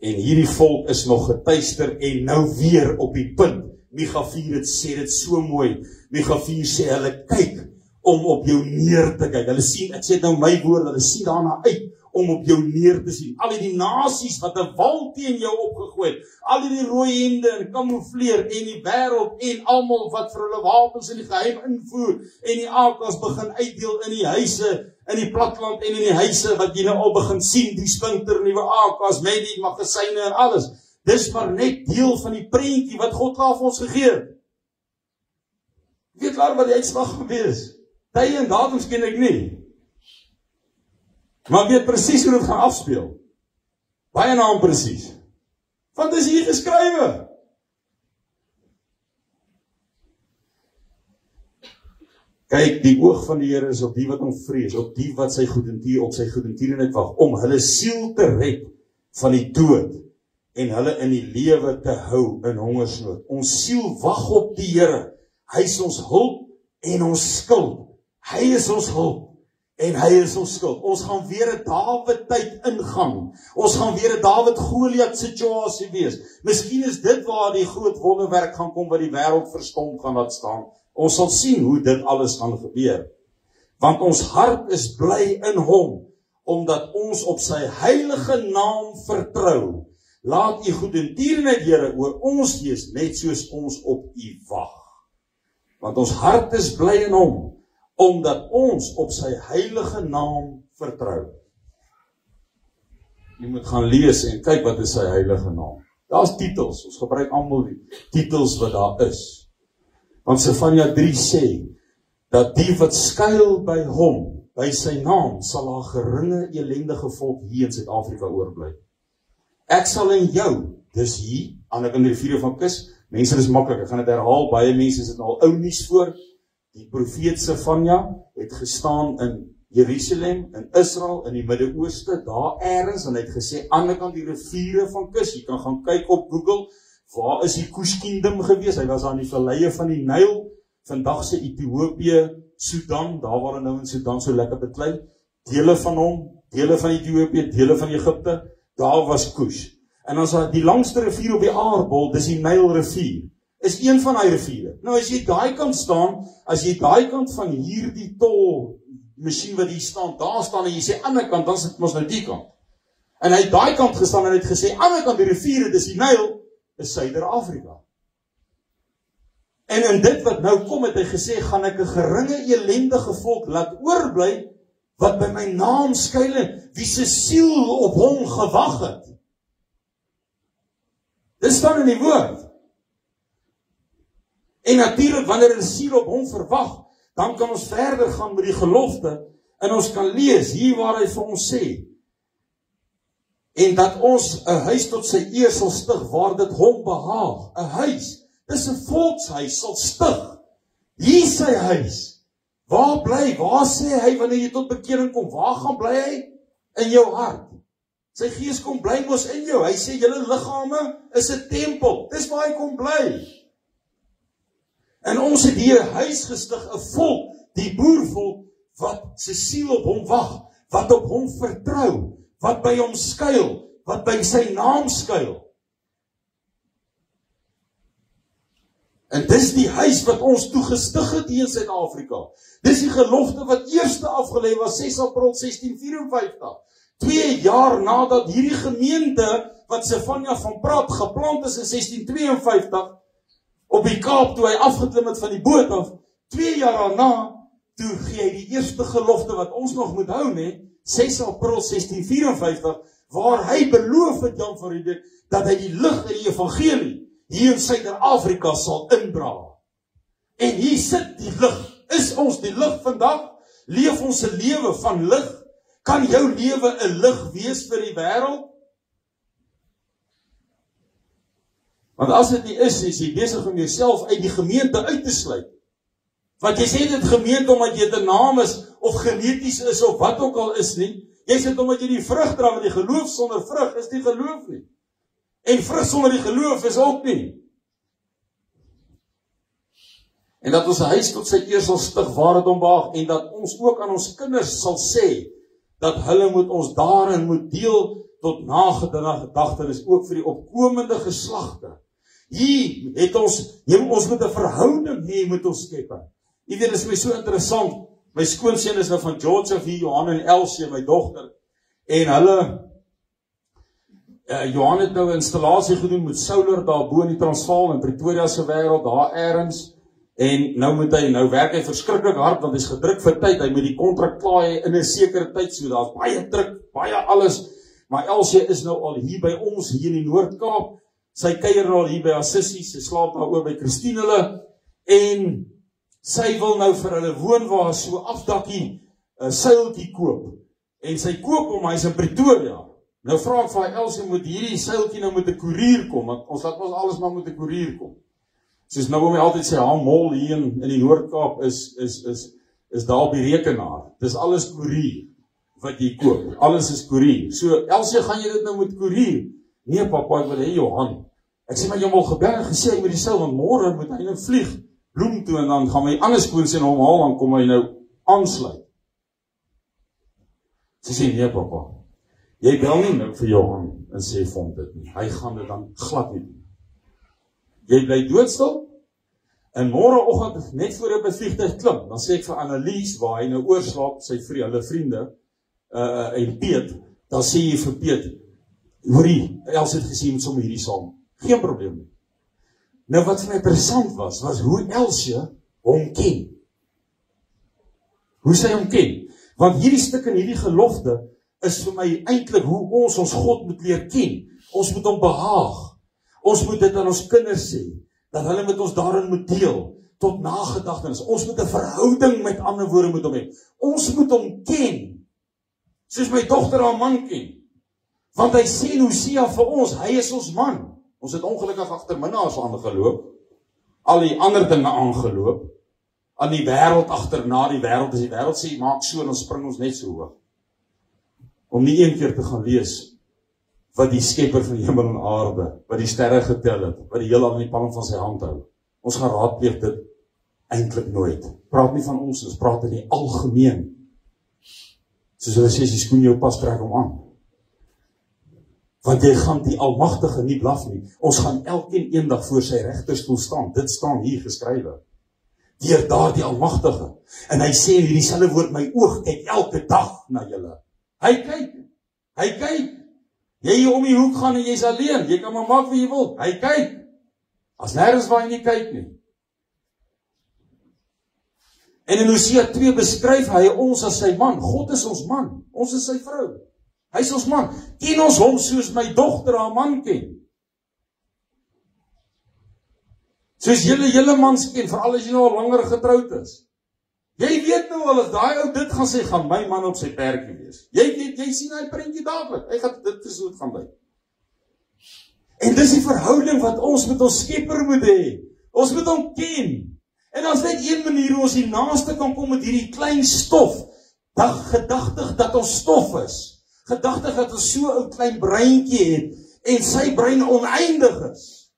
En hierdie volk is nog getuister en nou weer op die punt. Micha 4 sê dit so mooi. Micha 4 sê hulle kyk om op jou neer te kyk. Hulle sien, ek sê nou my woord, hulle sien daarna uit om op jou neer te sien. Al die nasies wat 'n wal teen jou opgegooi het, al die rooi hemde en kamoufleer en die wêreld en almal wat vir hulle wapens in die geheim invoer en die AKs begin uitdeel in die huise, in die platteland en in die huise wat jy nou al begin sien, die splinternuwe AKs met die magasyne en alles. Dis maar net deel van die prentjie wat God vir ons gegee het. Weet klaar wat die uitslag gaan wees. Tye en datums ken ek nie. Maar weet presies hoe dit gaan afspeel. Baie naam presies. Want dit is hier geskrywe. Kyk, die oog van die Here is op die wat hom vrees, op die wat sy goedertierenheid wag, om hulle siel te red van die dood en hulle in die lewe te hou in hongersnood. Ons siel wag op die Here. Hy is ons hulp en ons skuld. Hy is ons hulp En hy is ons skuld. Ons gaan weer 'n Dawid tyd ingaan. Ons gaan weer 'n Dawid Goliat situasie wees. Miskien is dit waar die groot wonderwerk gaan kom wat die wêreld verstom gaan laat staan. Ons sal sien hoe dit alles gaan gebeur. Want ons hart is bly in hom, omdat ons op sy heilige naam vertrou. Laat u goedertierenheid, Here, oor ons wees, net soos ons op u wag. Want ons hart is bly in hom, omdat ons op sy heilige naam vertrou. Jy moet gaan lees en kyk wat is sy heilige naam. Daar's titels, ons gebruik almal die titels wat daar is. Want Sefanja 3 sê, dat die wat skuil by hom, by sy naam, sal haar geringe elendige volk hier in Suid-Afrika oorbly. Ek sal in jou, dis hier, aan die riviere van Kus, mense is maklik, ek gaan dit herhaal, baie mense sit al ou nuus voor, die profeet Sefanja het gestaan in Jerusalem, in Israel, in die Midde-Ooste, daar ergens, en hy het gesê, aan die kant die riviere van Kus, jy kan gaan kyk op Google, waar is die Kush Kingdom gewees, hy was aan die valleie van die Nyl, vandag se Ethiopië, Sudan, daar waar nou in Sudan so lekker beklei, dele van hom, dele van Ethiopië, dele van Egipte, daar was Kush. En as die langste rivier op die aardbol, dis die Nylrivier, is een van die riviere. Nou as jy daai kant staan, as jy daai kant van hierdie tol, masjien wat hier staan, daar staan en jy sê ander kant, dan sit ons nou die kant. En hy het daai kant gestaan en hy het gesê, ander kant die riviere, dis die Nyl, is Suider-Afrika. En in dit wat nou kom, het hy gesê, gaan ek 'n geringe elendige volk laat oorbly, wat by my naam skuil, wie se siel op hom gewag het. Dit staan in die woord. En natuurlik, wanneer 'n siel op hom verwag, dan kan ons verder gaan met die gelofte, en ons kan lees, hier waar hy vir ons sê, en dat ons 'n huis tot sy eer sal stig, waar dit hom behaag, 'n huis, dis 'n volkshuis, sal stig, hier sy huis, waar bly, waar sê hy, wanneer jy tot bekering kom, waar gaan bly hy? In jou hart, sy gees kom bly mos in jou, hy sê, julle liggame is 'n tempel, dis waar hy kom bly, en ons het hier 'n huis gestig, 'n volk, die boervolk, wat sy siel op hom wag, wat op hom vertrou, wat by hom skuil, wat by sy naam skuil. En dis die huis wat ons toegestig het hier in Suid-Afrika. Dis die gelofte wat eerste afgelê was, 6 April 1654. 2 jaar nadat hierdie gemeente, wat Sefanja van praat, geplant is in 1652, op die Kaap, toe hy afgeklim het van die boot af, 2 jaar daarna, toe gee hy die eerste gelofte wat ons nog moet hou, 6 April 1654, waar hy beloof het, Jan van Riebeeck, dat hy die lig in die evangelie hier in Suider-Afrika sal indra. En hier sit die lig. Is ons die lig vandag? Leef ons 'n lewe van lig? Kan jou lewe 'n lig wees vir die wêreld? Want as dit nie is jy besig om jouself uit die gemeente uit te sluit. Want jy sê dit gemeente omdat jy 'n naam is, of geneties is, of wat ook al is nie. Jy sê omdat jy die vrug dra, want die geloof sonder vrug is nie geloof nie. En vrug sonder die geloof is ook nie. En dat ons 'n huis tot sy eer sal stig waar dit hom behaag, en dat ons ook aan ons kinders sal sê, dat hulle moet ons daarin moet deel tot nagedagtenis, ook vir die opkomende geslagte. Hier het ons moet 'n verhouding hê met ons Skepper. Jy weet, dit is my so interessant, my skoonseun is nou van Georgia hier, Johan en Elsie, my dogter, en hulle, Johan het nou 'n installasie gedoen met solar daar bo in die Transvaal, in Pretoria se wêreld, daar ergens, en nou werk hy verskriklik hard, want hy's gedruk vir tyd, hy moet die kontrak klaar hê in 'n sekere tyd, so daar's baie druk, baie alles, maar Elsie is nou al hier by ons, hier in die Noord-Kaap, sy kuier al hier by haar sussie, sy slaap daar oor by Christine hulle, en sy wil nou vir hulle woonwa so afdakkie, 'n seiltjie koop, en sy koop hom, hy's in Pretoria. Nou vra ek vir Elsie, moet hierdie seiltjie nou met 'n koerier kom, want ons laat ons alles maar met 'n koerier kom. Soos nou om altyd sê, Hamol hier in die Noord-Kaap is daar op die rekenaar. Dis alles koerier wat jy koop. Alles is koerier. So, Elsie, gaan jy dit nou met koerier? Nee, papa, ek wil hê Johan. Ek sê, maar jy moet gebel en gesê, ek moet die seil, want môre moet hy nou vlieg Bloem toe, en dan gaan my ander skoonseun hom haal, dan kom hy nou aansluit. Sy sê, nee papa, jy bel nie nou vir Johan en sê vir hom dit nie. Hy gaan dit dan glad nie doen. Jy bly doodstil, en môreoggend, net voor hy op 'n vliegtuig klim, dan sê ek vir Annelies, waar hy nou oorslaap, hulle vriende, en Piet, dan sê jy vir Piet, hoorie, Els het gesê, jy moet sommer hierdie saam. Geen probleem nie. Nou wat vir my interessant was hoe Elsje hom ken. Hoe sy hom ken. Want hierdie stuk in hierdie gelofte is vir my eintlik hoe ons God moet leer ken. Ons moet hom behaag. Ons moet dit aan ons kinders sê, dat hulle met ons daarin moet deel, tot nagedagtenis. Ons moet 'n verhouding met ander woorde met hom hê. Ons moet hom ken, soos my dogter haar man ken. Want hy sê in Hosea vir ons, hy is ons man. Ons het ongelukkig agter minnaars aangeloop, al die ander dinge aangeloop, aan die wêreld agterna, die wêreld as die wêreld sê, maak so, dan spring ons net so hoog. Om nie een keer te gaan lees, wat die skepper van hemel en aarde, wat die sterre getel het, wat die heelal in die palm van sy hand hou. Ons gaan raadpleeg dit eintlik nooit. Praat nie van ons praat in die algemeen. Soos hulle sê, as die skoen jou pas, trek hom aan. Want jy gaan die Almagtige nie blaf nie. Ons gaan elkeen eendag voor sy regterstoel staan. Dit staan hier geskrywe. Deur daardie Almagtige. En hy sê in dieselfde woord, my oog kyk elke dag na julle. Hy kyk. Jy om die hoek gaan en jy's alleen. Jy kan maar maak wat jy wil. Hy kyk. As nêrens waar hy nie kyk nie. En in Hosea 2 beskryf hy ons as sy man. God is ons man. Ons is sy vrou. Hy is ons man. Ken ons hom soos my dogter haar man ken. Soos julle mans ken, veral as jy nou al langer getroud is. Jy weet nou al, as daai ou dit gaan sê, gaan my man op sy perkie wees. Jy sien hy prentjie dadelik. Hy gaan dit so gaan bly. En dis die verhouding wat ons met ons Skepper moet hê. Ons moet hom ken. En ons net een manier hoe ons die naaste kan kom met hierdie klein stof. Gedagtig dat ons stof is. Gedagtig dat ons so 'n klein breintjie het en sy brein oneindig is.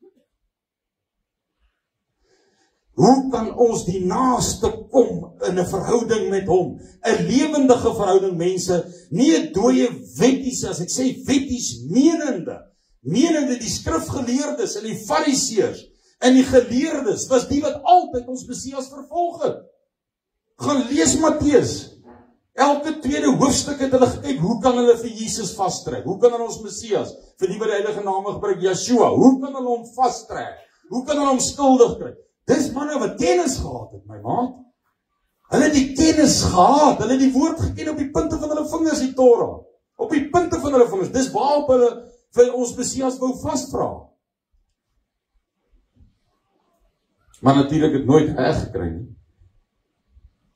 Hoe kan ons die naaste kom in 'n verhouding met hom? 'n lewendige verhouding, mense, nie 'n dooie wetties, as ek sê wetties, menende die skrifgeleerdes en die fariseërs en die geleerdes was die wat altyd ons Messias vervolg het. Gaan lees Matteus. Elke tweede hoofstuk het hulle gekyk, hoe kan hulle vir Jesus vastrek? Hoe kan hulle ons Messias, vir die wat die heilige name gebruik, Yeshua, hoe kan hulle hom vastrek? Hoe kan hulle hom skuldig kry? Dis manne wat kennis gehad het, my maat. Hulle het die kennis gehad, hulle het die woord geken op die punte van hulle vingers, die Torah. Op die punte van hulle vingers, dis waarop hulle vir ons Messias wou vasvra. Maar natuurlik het nooit reg gekry nie.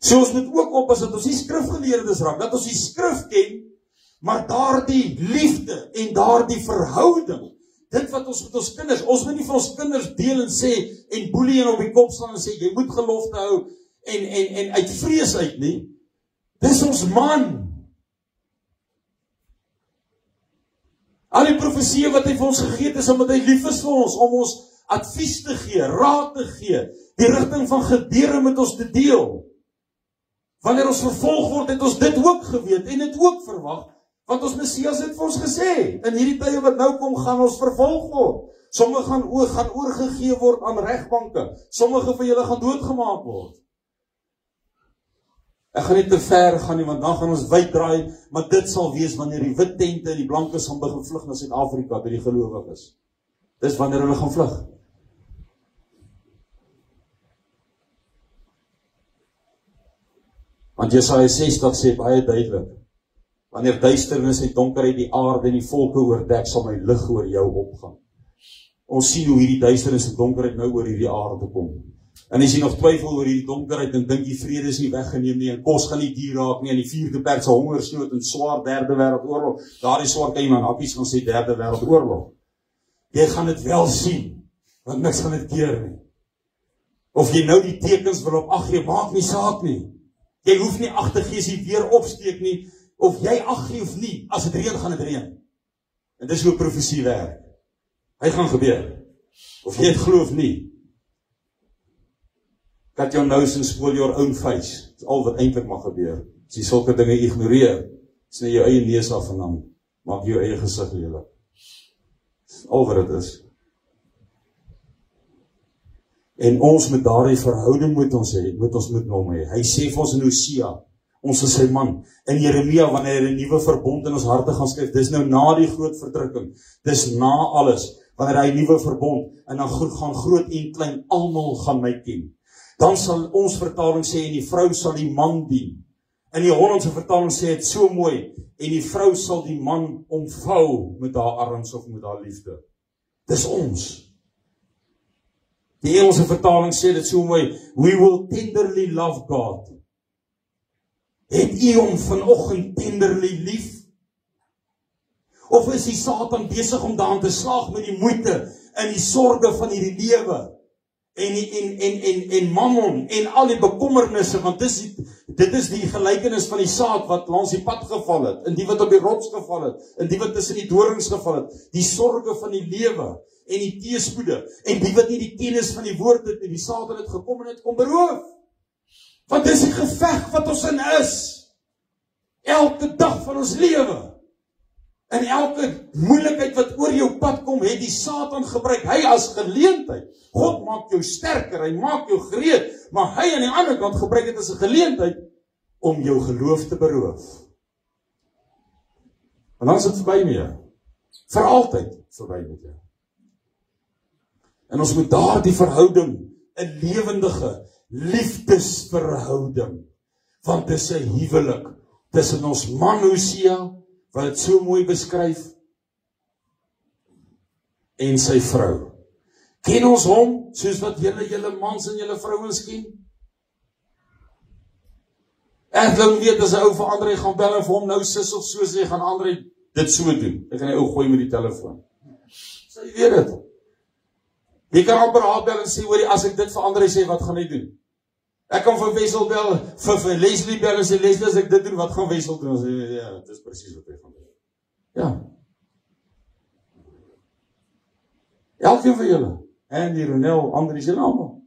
So ons moet ook oppas dat ons die skrifgeleerdes raak, dat ons die skrif ken, maar daardie liefde en daardie verhouding, dit wat ons met ons kinders, ons moet nie vir ons kinders deel en sê, en boelie en op die kop staan en sê, jy moet gelofte hou, en uit vrees uit nie, dis ons man. Al die profeseë wat hy vir ons gegee het, is omdat hy lief is vir ons, om ons advies te gee, raad te gee, die rigting van gebeure met ons te deel. Wanneer ons vervolg word, het ons dit ook geweet en dit ook verwag, want ons Messias het vir ons gesê, in hierdie tye wat nou kom, gaan ons vervolg word. Sommige gaan oorgegee word aan regbanke, sommige van julle gaan doodgemaak word. Ek gaan nie te ver gaan nie, want dan gaan ons wyd draai, maar dit sal wees wanneer die wit tente en die blankes gaan begin vlug na Suid-Afrika, by die gelowiges. Dis wanneer hulle gaan vlug. Want Jesaja 60 sê baie duidelik, wanneer duisternis en donkerheid die aarde en die volke oordek, sal my lig oor jou opgaan. Ons sien hoe hierdie duisternis en donkerheid nou oor hierdie aarde kom. En as jy nog twyfel oor hierdie donkerheid en dink die vrede is nie weggeneem nie, en kos gaan nie duur raak nie, en die 4de perse hongersnood en swaar 3de wêreldoorlog, daardie swart iemand happies gaan sê 3de wêreldoorlog. Jy gaan dit wel sien, want niks gaan dit keer nie. Of jy nou die tekens wil op ag gee, maak nie saak nie. Jy hoef nie ag te gee as jy weer opsteek nie, of jy ag gee of nie, as dit reën, gaan dit reën. En dis hoe profesie werk. Hy gaan gebeur, of jy het glo of nie. Cut your nose and spoil your own face. Dis al wat eintlik mag gebeur. As jy sulke dinge ignoreer, Sny jou eie neus af en dan maak jou eie gesig lelik. Al wat dit is. En ons met daardie verhouding moet ons hê, moet ons met hom hê. Hy sê vir ons in Hosea, ons is sy man. In Jeremia, wanneer hy 'n nuwe verbond in ons harte gaan skryf, dis nou na die groot verdrukking, dis na alles, wanneer hy 'n nuwe verbond, en dan gaan groot en klein, almal gaan my ken. Dan sal ons vertaling sê, en die vrou sal die man dien. In die Hollandse vertaling sê dit so mooi, en die vrou sal die man omvou met haar arms of met haar liefde. Dis ons. Die Engelse vertaling sê dit so mooi, we will tenderly love God. Het u hom vanoggend tenderly lief? Of is die Satan besig om daarin te slaag met die moeite en die sorge van hierdie lewe en mammon en al die bekommernisse, want dit is die gelykenis van die saad wat langs die pad geval het, en die wat op die rots geval het, en die wat tussen die dorings geval het, die sorge van die lewe en die teëspoede, en die wat nie die kennis van die woord het, en die Satan het gekom en het kom beroof. Want dis die geveg wat ons in is. Elke dag van ons lewe. En elke moeilikheid wat oor jou pad kom, het die Satan gebruik. Hy as geleentheid. God maak jou sterker, hy maak jou gereed, maar hy aan die ander kant gebruik dit as 'n geleentheid om jou geloof te beroof. En dan is dit verby met jou. Vir altyd verby met jou. En ons moet daardie verhouding, 'n lewendige liefdesverhouding, want dit is 'n huwelik tussen ons man Hosea, wat het so mooi beskryf, en sy vrou. Ken ons hom, soos wat julle mans en julle vrouens ken? Ek weet, as 'n ou vir André gaan bel en vir hom nou sis of so sê, gaan André dit so doen. Ek gaan die ou gooi met die telefoon. So jy weet dit. Jy kan amper haar bel en sê, hoorie, as ek dit vir André sê, wat gaan hy doen? Ek kan vir Wessel bel, vir Leslie bel en sê, Leslie, as ek dit doen, wat gaan Wessel doen? En sê, ja, dit is presies wat hy gaan doen. Ja. Elkeen van julle, Andy, Ronel, Andries en almal,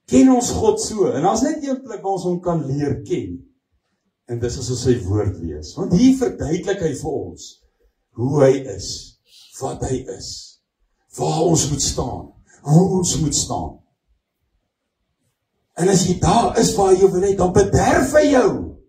ken ons God so, en as net een plek waar ons hom kan leer ken, en dis as ons sy woord lees, want hier verduidelik hy vir ons, hoe hy is, wat hy is, waar ons moet staan, hoe ons moet staan. En as jy daar is waar jy wil hê, dan bederf hy jou.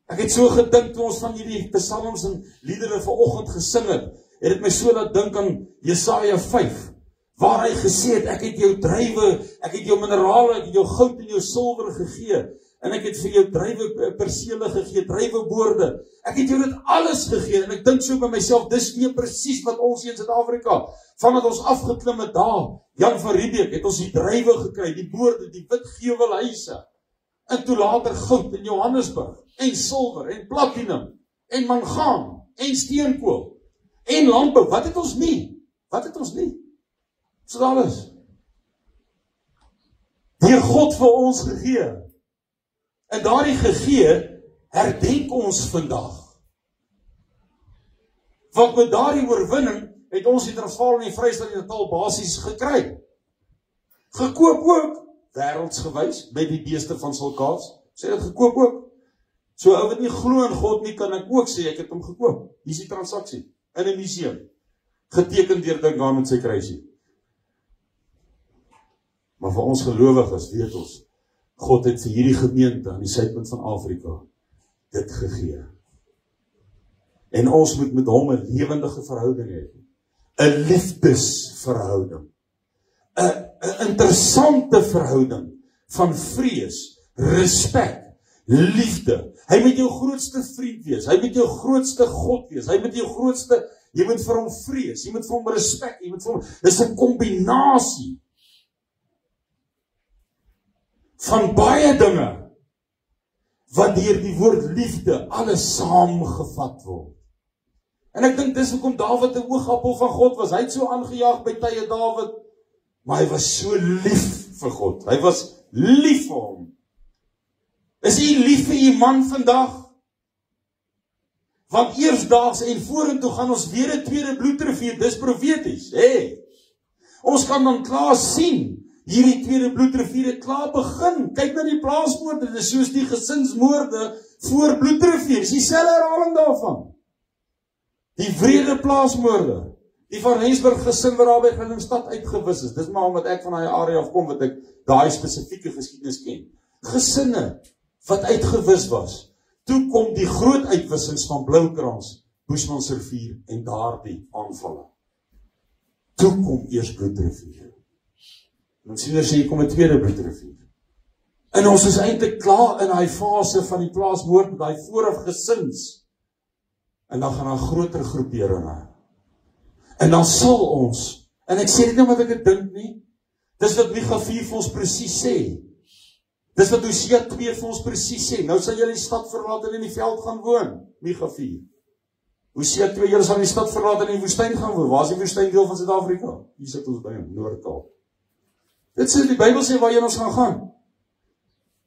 Ek het so gedink toe ons van hierdie psalms en liedere vanoggend gesing het dit my so laat dink aan Jesaja 5, waar hy gesê het, ek het jou druiwe, ek het jou minerale, ek het jou goud en jou silwer gegee, en ek het vir jou druiwe persele gegee, druiveboorde, ek het jou dit alles gegee, en ek dink so by myself, dis nie presies wat ons hier in Suid-Afrika, vandat ons afgeklim het daar, Jan van Riebeeck, het ons die druiwe gekry, die boorde, die wit gevelhuise, en toe later goud in Johannesburg, en silwer, en platinum, en mangaan, en steenkool, en landbou, wat het ons nie? Wat het ons nie? So alles. Die God vir ons gegee, en daardie gegee, herdenk ons vandag. Want met daardie oorwinning, het ons die Transvaal en die Vrystaat en die Natal basies gekry. Gekoop ook, wêreldsgewys, by die beeste van Sulkaas, sê dit gekoop ook. So ou wat nie glo in God nie, kan ek ook sê, ek het hom gekoop. Hier is die transaksie, in 'n museum, geteken deur Dingaan met sy kruisie. Maar vir ons gelowiges, weet ons, God het vir hierdie gemeente aan die suidpunt van Afrika dit gegee. En ons moet met hom 'n lewendige verhouding hê. 'n liefdesverhouding. 'n interessante verhouding van vrees, respek, liefde. Hy moet jou grootste vriend wees. Hy moet jou grootste God wees. Hy moet jou grootste, jy moet vir hom vrees, jy moet vir hom respek, jy moet vir hom, dis 'n kombinasie van baie dinge wat deur die woord liefde alles saamgevat word. En ek dink dis hoekom Dawid 'n oogappel van God was. Hy het so aangejaag by tye Dawid, maar hy was so lief vir God. Hy was lief vir hom. Is jy lief vir jy man vandag? Want eersdaags en vorentoe gaan ons weer 'n tweede bloedrivier, dis profeties. Ons kan dan klaar sien, hierdie tweede bloedrivier het klaar begin. Kyk na die plaasmoorde, dit is soos die gesinsmoorde voor Bloedrivier, dis dieselfde herhaling daarvan. Die wrede plaasmoorde, die van Rensburg gesin wat daar by Gillingstad uitgewis is, dis maar omdat ek van daai area afkom, wat ek daai spesifieke geskiedenis ken. Gesinne wat uitgewis was, toe kom die groot uitwissings van Bloukrans, Boesmansrivier en daardie aanvalle. Toe kom eers Bloedrivier. Dan sien ons hier kom 'n tweede Bloedrivier. En ons is eintlik klaar in daai fase van die plaasmoord, daai vooraf gesins. En dan gaan daar groter groeperinge. En dan sal ons, en ek sê dit nie wat ek dit dink nie, dis wat Micha 4 vir ons presies sê. Dis wat Hosea 2 vir ons presies sê. Nou sal julle die stad verlaat en in die veld gaan woon, Micha 4. Hosea 2, julle sal die stad verlaat en in die woestyn gaan woon. Waar is die woestyn deel van Suid-Afrika? Hier sit ons by hom, Noord-Kaap. Dit sê die Bybel sê waarheen ons gaan.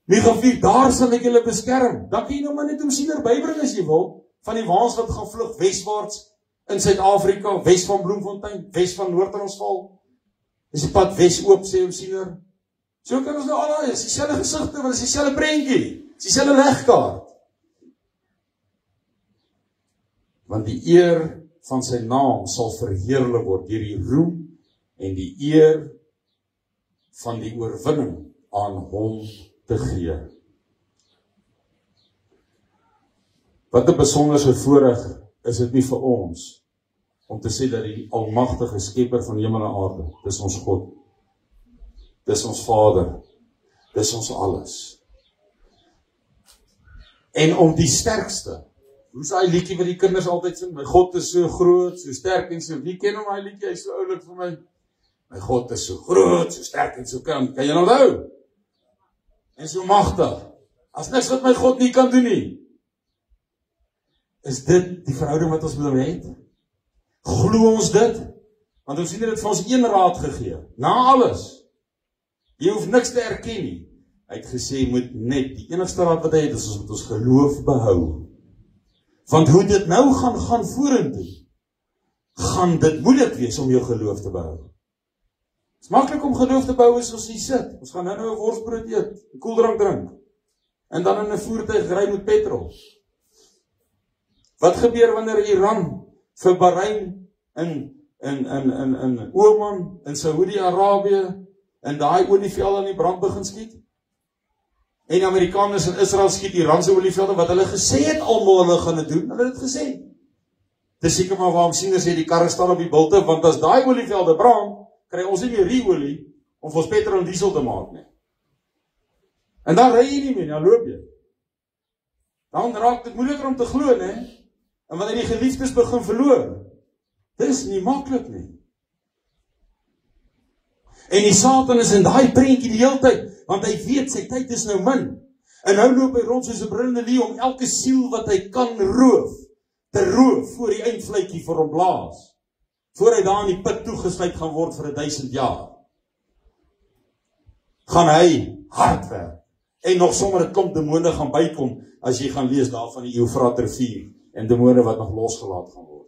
Micha 4, daar sal ek julle beskerm. Dan kan jy nou maar net omsiener bybring as jy wil, van die waans wat gaan vlug weswaarts in Suid-Afrika, wes van Bloemfontein, wes van Noord-Transvaal. Dis die pad wes oop, sê omsiener. So kan ons nou al, is dieselfde gesigte, want is dieselfde prentjie, is dieselfde legkaart. Want die eer van sy naam sal verheerlik word deur die roem en die eer van die oorwinning aan hom te gee. Wat 'n besonderse voorreg is dit nie vir ons om te sê dat die almagtige skepper van hemel en aarde, dis ons God, dis ons Vader, dis ons alles. En om die sterkste, hoe's daai liedjie wat die kinders altyd sing, my God is so groot, so sterk en so, wie ken hom daai liedjie, hy is so oulik vir my, my God is so groot, so sterk en so kan jy nou onthou? En so magtig, as niks wat my God nie kan doen nie. Is dit die verhouding wat ons met hom het? Glo ons dit? Want ons sien dit vir ons een raad gegee, na alles. Jy hoef niks te erken nie. Hy het gesê, jy moet net, die enigste raad wat hy het, is ons moet ons geloof behou. Want hoe dit nou gaan vorentoe, gaan dit moeilik wees om jou geloof te behou. Het is maklik om geloof te behou as ons hier sit. Ons gaan nou 'n worsbrood eet, 'n koeldrank drink, en dan in 'n voertuig ry met petrol. Wat gebeur wanneer Iran vir Bahrein in Oman, in Saudi-Arabië, en daai olievelde aan die brand begin skiet? En die Amerikaners in Israel skiet Iran se olievelde, wat hulle gesê het almal hulle gaan dit doen, hulle het dit gesê. Dis seker maar waarom sien as jy die karre staan op die bilte, want as daai olievelde brand, kry ons nie meer rie-olie om vir ons petrol en diesel te maak nie. En dan ry jy nie meer, dan loop jy. Dan raak dit moeiliker om te glo, né? En wanneer die geliefdes begin verloor, dis nie maklik nie. En die Satan is in daai prentjie die hele tyd, want hy weet sy tyd is nou min. En nou loop hy rond soos 'n brullende leeu om elke siel wat hy kan roof, te roof voor die eindvletjie vir hom blaas. Voor hy daar in die put toegesluit gaan word vir 1000 jaar. Gaan hy hard werk. En nog sommer 'n klomp demone gaan bykom, as jy gaan lees daar van die Eufrat rivier, en demone wat nog losgelaat gaan word.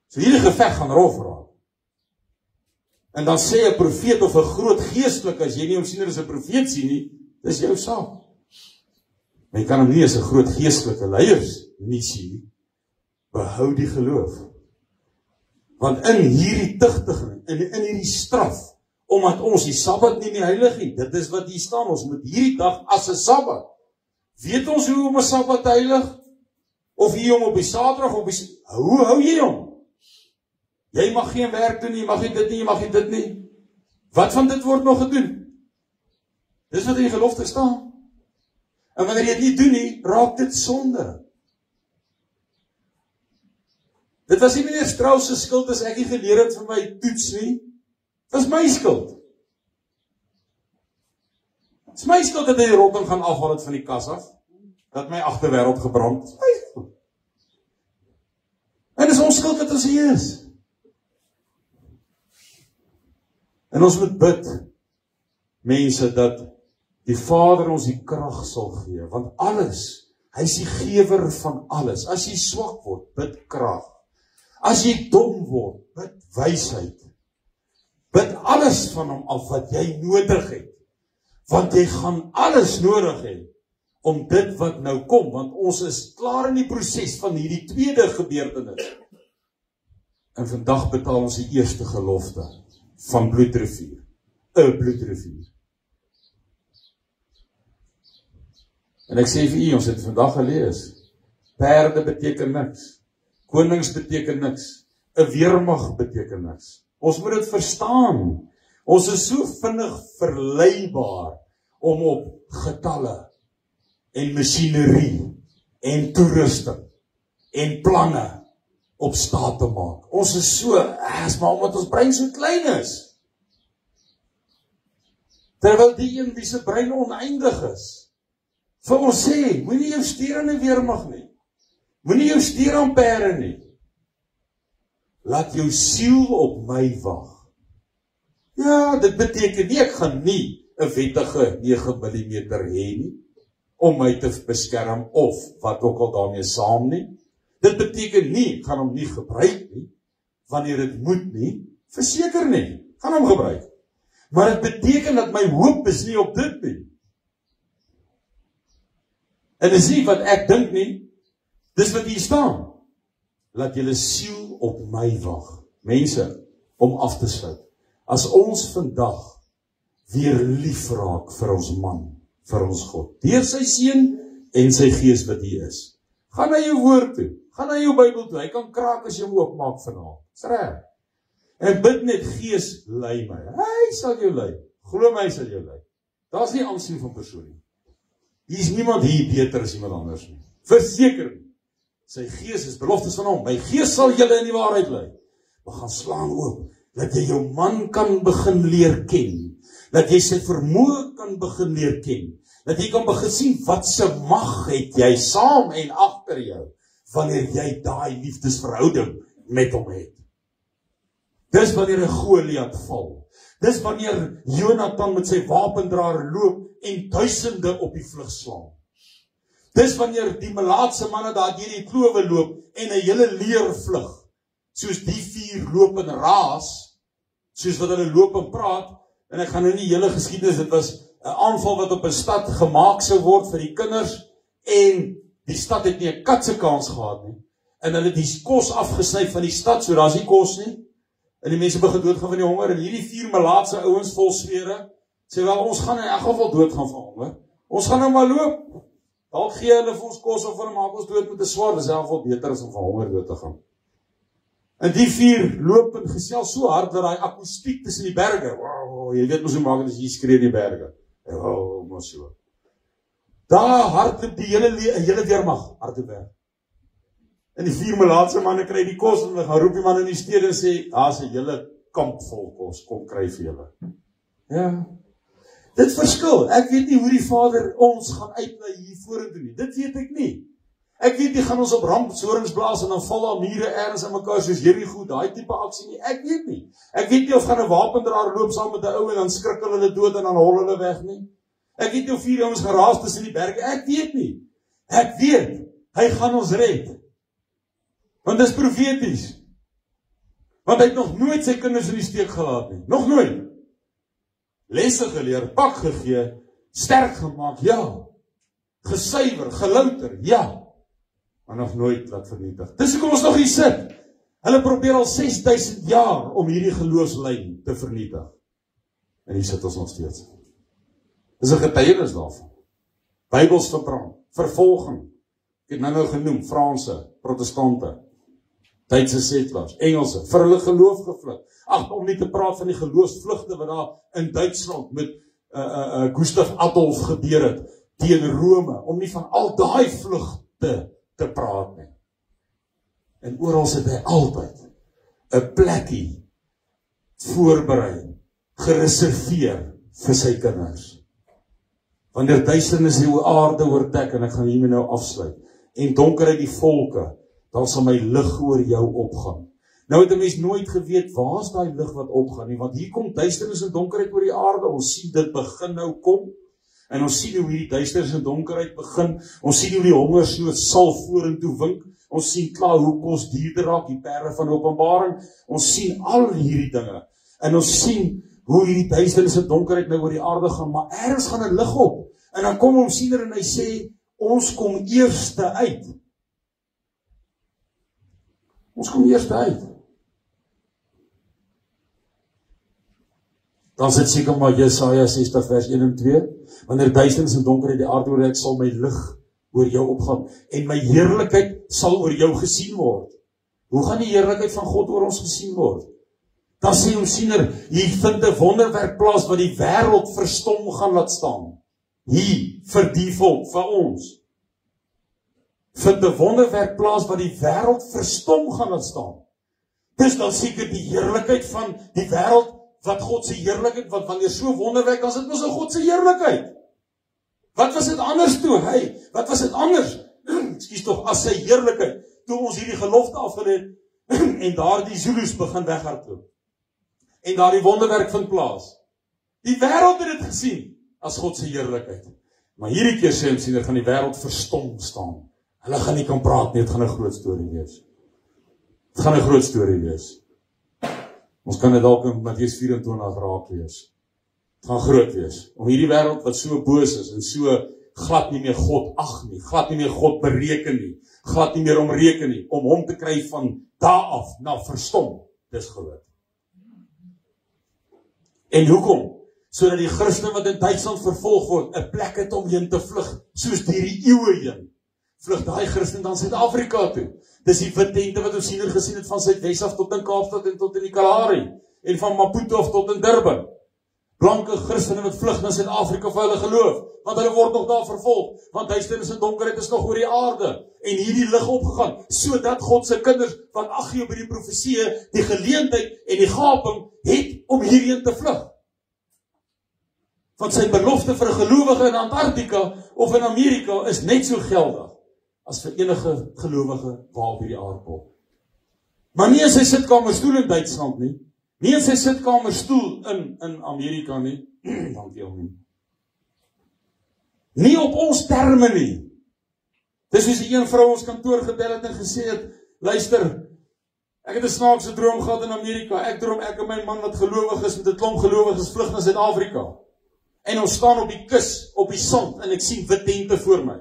So hierdie geveg gaan rof raak. En dan sê 'n profeet of 'n groot geestelike, as jy nie hom sien as 'n profeet sien nie, dis jou saak. Maar jy kan hom nie as 'n groot geestelike leiers nie sien nie. Behou die geloof. Want in hierdie tigtiging, in hierdie straf, omdat ons die Sabbat nie meer heilig het, dit is wat hier staan, ons moet hierdie dag as 'n Sabbat. Weet ons hoe om 'n Sabbat te heilig? Of hier om op die Saterdag, hoe hou jy hom? Jy mag geen werk doen nie, jy mag nie dit nie, jy mag nie dit nie. Wat van dit word nog gedoen? Dis wat in die gelofte staan. En wanneer jy dit nie doen nie, raak dit sonde. Dit was nie meneer Strauss se skuld as ek nie geleer het vir my toets nie. Dit was my skuld. Dit is my skuld dat hy die rotting gaan afhaal het van die kas af. Dat my agterwêreld gebrand. Dit is my skuld. En dit is ons skuld dat ons hier is. En ons moet bid, mense, dat die Vader ons die krag sal gee, want alles, hy is die gewer van alles. As jy swak word, bid krag. As jy dom word, bid wysheid. Bid alles van hom af wat jy nodig het, want jy gaan alles nodig hê om dit wat nou kom, want ons is klaar in die proses van hierdie tweede gebeurtenis. En vandag betaal ons die eerste gelofte van bloedrivier, 'n bloedrivier. En ek sê vir u, ons het vandag gelees, perde beteken niks, konings beteken niks, 'n weermag beteken niks. Ons moet dit verstaan. Ons is so vinnig verleibaar om op getalle en masjinerie en toerusting en planne op staat te maak. Ons is so, maar omdat ons brein so klein is. Terwyl die een wie se brein oneindig is, vir ons sê, moenie jou steur aan 'n weermag nie. Moenie jou steur aan perde nie. Laat jou siel op my wag. Ja, dit beteken nie, ek gaan nie 'n wettige 9 mm hê nie, om my te beskerm of wat ook al daarmee saam nie. Dit beteken nie, ek gaan hom nie gebruik nie, wanneer dit moet nie, verseker nie, gaan hom gebruik. Maar dit beteken dat my hoop is nie op dit nie. En dis nie wat ek dink nie, dis wat hier staan. Laat julle siel op my wag. Mense, om af te sluit. As ons vandag weer lief raak vir ons man, vir ons God, deur sy seun en sy gees wat hier is. Gaan na jou woord toe, gaan na jou Bybel toe, hy kan kraak as jy hom oopmaak vanaand. Dis reg. En bid net, Gees lei my. Hy sal jou lei. Glo my, hy sal jou lei. Daar's nie aansien van persoon nie. Hier is niemand hier beter as iemand anders nie. Verseker nie. Sy gees is beloftes van hom. My gees sal julle in die waarheid lei. We gaan slaan oop, dat jy jou man kan begin leer ken. Dat jy sy vermoë kan begin leer ken. Dat jy kan begin sien wat se mag het jy saam en agter jou, wanneer jy daai liefdesverhouding met hom het. Dis wanneer 'n Goliat val. Dis wanneer Jonathan met sy wapendraer loop en duisende op die vlug slaan. Dis wanneer die melaatse manne daar deur die klowe loop en 'n hele leer vlug. Soos die 4 loop en raas, soos wat hulle loop en praat, en ek gaan nou nie hele geskiedenis, dit was 'n aanval wat op 'n stad gemaak sou word vir die kinders, en die stad het nie 'n kat se kans gehad nie, en hulle het die kos afgesny van die stad, so daar's nie kos nie, en die mense begin doodgaan van die honger, en hierdie 4 melaatse ouens vol swere, sê wel, ons gaan in elk geval doodgaan van honger, ons gaan nou maar loop, dalk gee hulle vir ons kos, of hulle maak ons dood met 'n swaard, dis in elk geval beter as om van honger dood te gaan. En die 4 loop en gesels so hard, dat die akoestiek tussen die berge, wow, jy weet mos hoe maak het as jy skree in die berge, wow, maar so. Daar hardloop die hele weermag hardloop weg. En die 4 melaatse manne kry die kos, en hulle gaan roep die man in die stede en sê, daar's 'n hele kamp vol kos, kom kry vir julle. Ja, dit verskil. Ek weet nie hoe die Vader ons gaan uitlei hier vorentoe nie. Dit weet ek nie. Ek weet nie, gaan ons op rampshorings blaas en dan val daar mure ergens in mekaar soos Jerigo, daai tipe aksie nie. Ek weet nie. Ek weet nie of gaan 'n wapendraer loop saam met 'n ou en dan skrik hulle dood en dan hol hulle weg nie. Ek weet nie of 4 ouens geraas tussen die berge. Ek weet nie. Ek weet, hy gaan ons red. Want dis profeties. Want hy het nog nooit sy kinders in die steek gelaat nie. Nog nooit. Lesse geleer, pak gegee, sterk gemaak, ja. Gesuiwer, gelouter, ja. Maar nog nooit laat vernietig. Dis hoekom ons nog hier sit. Hulle probeer al 6000 jaar om hierdie geloofslyn te vernietig. En hier sit ons nog steeds. Dis 'n getuienis daarvan. Bybels verbrand, vervolging. Ek het nou genoem, Franse, protestante, Duitse settlers, Engelse, vir hulle geloof gevlug. Ag, om nie te praat van die geloofsvlugte wat daar in Duitsland met Gustav Adolf gebeur het, teen Rome, om nie van al daai vlugte te praat nie. En oral het hy altyd 'n plekkie voorberei, gereserveer vir sy kinders. Wanneer duisternis die aarde oortek, en ek gaan hiermee nou afsluit, en donkerheid die volke, dan sal my lig oor jou opgaan. Nou het 'n mens nooit geweet, waar is daai lig wat opgaan nie, want hier kom duisternis en donkerheid oor die aarde, ons sien dit begin nou kom, en ons sien hoe hierdie duisternis en donkerheid begin, ons sien hoe die hongersnood sal vorentoe wink, ons sien klaar hoe kos duurder raak, die perde van Openbaring, ons sien al hierdie dinge, en ons sien hoe hierdie duisternis en donkerheid nou oor die aarde gaan, maar ergens gaan 'n lig op, En dan kom omsiener en hy sê, ons kom eerste uit. Ons kom eerste uit. Dan sit seker maar Jesaja 60 vers 1 en 2, wanneer duisternis en donkerheid die aarde oortrek, sal my lig oor jou opgaan, en my heerlikheid sal oor jou gesien word. Hoe gaan die heerlikheid van God oor ons gesien word? Dan sê ons siener, hier vind 'n wonderwerk plaas wat die wêreld verstom gaan laat staan. Hier, vir die volk, vir ons. Vind 'n wonderwerk plaas wat die wêreld verstom gaan laat staan. Dis dan seker die heerlikheid van die wêreld, wat God se heerlikheid, wat wanneer so wonderwerk, as dit mos nou God se heerlikheid. Wat was dit anders toe? Wat was dit anders? Ekskuus tog, as sy heerlikheid, toe ons hierdie gelofte afgelê het, en daar die Zulus begin weghardloop. En daar die wonderwerk vind plaas. Die wêreld het dit gesien, as God se heerlikheid. Maar hierdie keer sê ons, gaan die wêreld verstom staan. Hulle gaan nie kan praat nie, het gaan 'n groot storie wees. Het gaan 'n groot storie wees. Ons kan dit dalk in Matteus 24 raak lees. Het gaan groot wees. Om hierdie wêreld wat so boos is en so glad nie meer God ag nie, glad nie meer God bereken nie, glad nie meer omreken nie, om hom te kry van daar af na verstom, dis groot. En hoekom? Sodat die Christen wat in Duitsland vervolg word, 'n plek het om heen te vlug, soos deur die eeue heen. Vlug daai Christen dan Suid-Afrika toe. Dis die wit tente wat ons hier gesien het van Suidwes af tot in Kaapstad en tot in die Kalahari, en van Maputo af tot in Durban. Blanke Christene wat vlug na Suid-Afrika vir hulle geloof, want hulle word nog daar vervolg, want duisternis en donkerheid is nog oor die aarde, en hierdie lig opgegaan, sodat God se kinders, wat ag gee op hierdie profeseë, die geleentheid en die gaping het om hierheen te vlug. Want sy belofte vir 'n gelowige in Antarktika of in Amerika is net so geldig as vir enige gelowige waar op hierdie aardbol. Maar nie in sy sitkamerstoel in Duitsland nie, nie in sy sitkamerstoel in Amerika nie, dankie om nie op ons terme nie. Dis soos die een vrou ons kantoor gebel het en gesê het, luister, ek het 'n snaakse droom gehad in Amerika, ek droom ek en my man wat gelowig is, met 'n klomp gelowiges vlug na Suid-Afrika. En ons staan op die kus, op die sand, en ek sien wit tente voor my.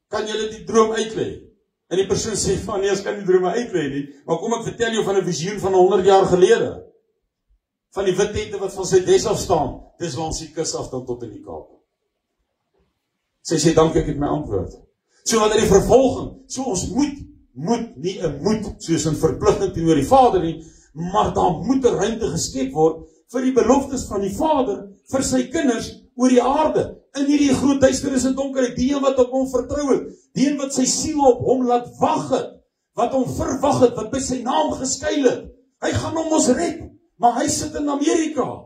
Kan julle die droom uitlei? En die persoon sê van, nee, ek kan die drome uitlei nie, maar kom ek vertel jou van 'n visioen van 100 jaar gelede. Van die wit tente wat van Suidwes af staan, dis langs die kus af dan tot in die Kaap. Sy sê, dankie, ek het my antwoord. So wanneer die vervolging, so ons moet nie 'n moed, soos 'n verpligting teenoor die Vader nie, maar daar moet 'n ruimte geskep word vir die beloftes van die Vader, vir sy kinders oor die aarde, in hierdie groot duisternis en donkerheid, die een wat op hom vertrou het, die een wat sy siel op hom laat wag het, wat hom verwag het, wat by sy naam geskuil het. Hy gaan hom ons red, maar hy sit in Amerika,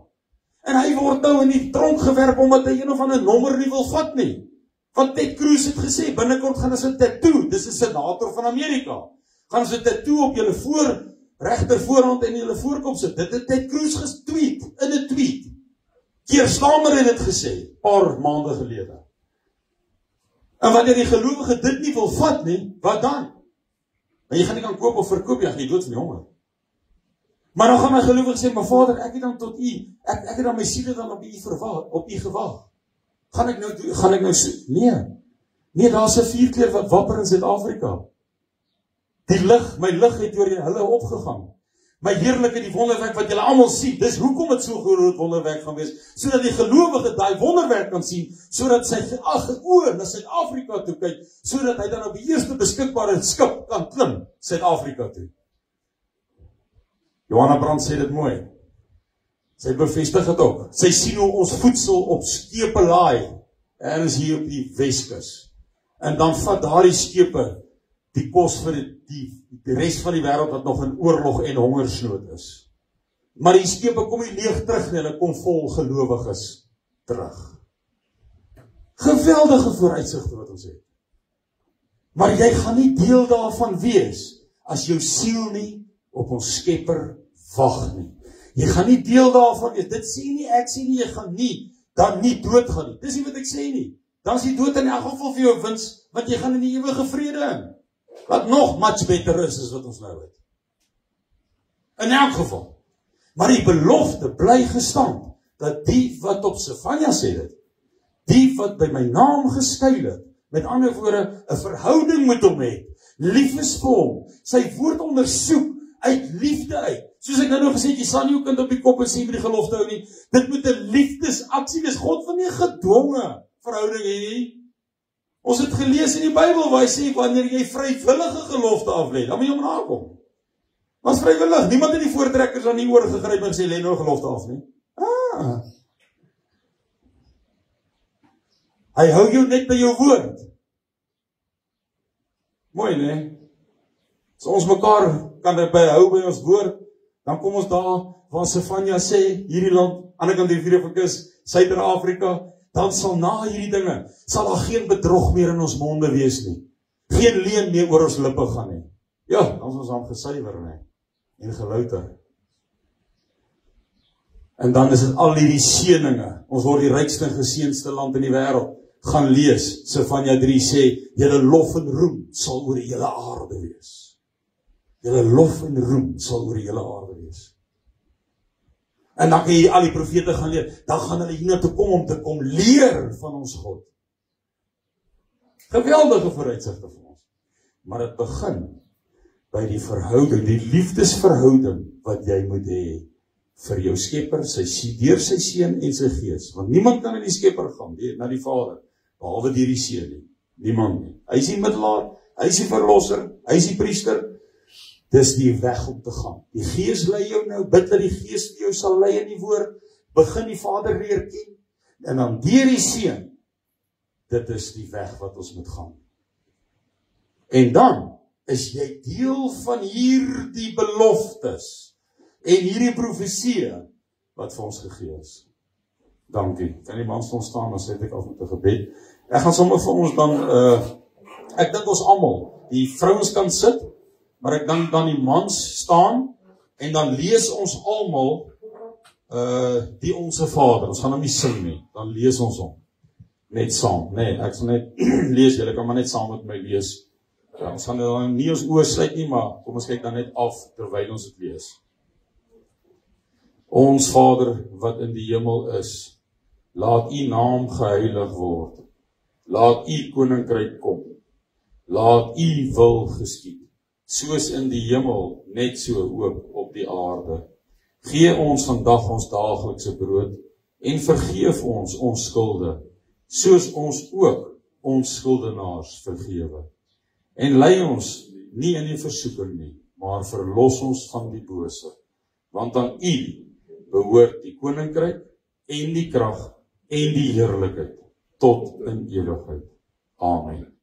en hy word nou in die tronk gewerp, omdat hy een of ander nommer nie wil vat nie. Want Ted Cruz het gesê, binnekort gaan ons 'n tattoo, dis 'n senator van Amerika, gaan ons 'n tattoo op julle regter voorhand en julle voorkop sit. Dit het Ted Cruz getweet, in 'n tweet. Keir Starmer het dit gesê, paar maande gelede. En wanneer die gelowige dit nie wil vat nie, wat dan? Maar jy gaan nie kan koop of verkoop, jy gaan nie dood van die honger. Maar dan gaan my gelowige sê, maar Vader, ek het dan tot u, ek het dan my siele dan op u gewag. Gaan ek nou so? Nee, daar's 'n vuurkleur wat wapper in Suid-Afrika. Die lig, my lig het oor hulle opgegaan. My heerlikheid, die wonderwerk wat julle almal sien, dis hoekom dit so groot wonderwerk gaan wees, sodat die gelowige daai wonderwerk kan sien, sodat sy oë na Suid-Afrika toe kyk, sodat hy dan op die eerste beskikbare skip kan klim, Suid-Afrika toe. Johanna Brand sê dit mooi. Sy bevestig dit ook. Sy sien hoe ons voedsel op skepe laai, en is hier op die Weskus. En dan vat daardie skepe die kos vir die res van die wêreld wat nog in oorlog en hongersnood is. Maar die skepe kom nie leeg terug nie, hulle kom vol gelowiges terug. Geweldige vooruitsigte wat ons het. Maar jy gaan nie deel daarvan wees, as jou siel nie op ons Skepper wag nie. Jy gaan nie deel daarvan wees, dit sê nie, ek sê nie, jy gaan nie, dan nie doodgaan nie. Dis nie wat ek sê nie. Dan is die dood in elk geval vir jou wins, want jy gaan in die ewige vrede in. Wat nog much beter is, as wat ons nou het. In elk geval. Maar die belofte bly gestand, dat die wat op Sefanja sê dit, die wat by my naam geskuil het, met ander woorde, 'n verhouding met hom het, lief is vir hom, sy woord ondersoek, uit liefde uit. Soos ek nou gesê het, jy sal nie jou kind op die kop en sê vir die gelofte hou nie, dit moet 'n liefdesaksie, dis God van nie gedwonge verhouding hê nie. Ons het gelees in die Bybel waar hy sê, wanneer jy vrywillige gelofte aflê, dan moet jy hom nakom. Was vrywillig, niemand het die voortrekkers aan die oor gegryp en gesê, lê nou gelofte af nie. Hy hou jou net by jou woord. Mooi, né? As ons mekaar kan hou by ons woord, dan kom ons daar, waar Sefanja sê, hierdie land, ander kant die vierde van kus, Suider-Afrika, dan sal na hierdie dinge, sal daar geen bedrog meer in ons monde wees nie. Geen leuen meer oor ons lippe gaan nie. Ja, dan is ons aan gesuiwer, né? En gelouter. En dan is dit al hierdie seëninge. Ons word die rykste en geseënste land in die wêreld. Gaan lees, Sefanja 3 sê, julle lof en roem sal oor die hele aarde wees. Julle lof en roem sal oor die hele aarde wees. En dan kan jy al die profete gaan leer, dan gaan hulle hier toe kom om te kom leer van ons God. Geweldige vooruitsigte vir ons. Maar dit begin by die verhouding, die liefdesverhouding wat jy moet hê vir jou Skepper, deur sy Seun en sy Gees. Want niemand kan in die Skepper gaan, na die Vader, behalwe deur die Seun nie. Niemand nie. Hy is die middelaar, hy is die verlosser, hy is die priester. Dis die weg om te gaan. Die Gees lei jou nou, bid dat die Gees vir jou sal lei in die woord, begin die Vader leer ken, en dan deur die Seun, dit is die weg wat ons moet gaan. En dan is jy deel van hierdie beloftes, en hierdie profeseë, wat vir ons gegee is. Dankie. Kan die man staan, dan sê ek af met 'n gebed. Ek gaan sommer vir ons dan, ek dink ons almal, die vrouens kan sit, maar ek dink dan die mans staan, en dan lees ons almal, die Onse Vader. Ons gaan hom nie sing nie, dan lees ons hom. Net saam, nee, ek sal net lees, julle kan maar net saam met my lees. Ja, ons gaan dan nie ons oë sluit nie, maar kom ons kyk dan net af, terwyl ons dit lees. Ons Vader wat in die hemel is, laat u naam geheilig word. Laat u koninkryk kom. Laat u wil geskied, soos in die hemel, net so ook op die aarde. Gee ons vandag ons daaglikse brood, en vergeef ons ons skulde, soos ons ook ons skuldenaars vergewe. En lei ons nie in die versoeking nie, maar verlos ons van die bose. Want aan u behoort die koninkryk, en die krag, en die heerlikheid, tot in ewigheid. Amen.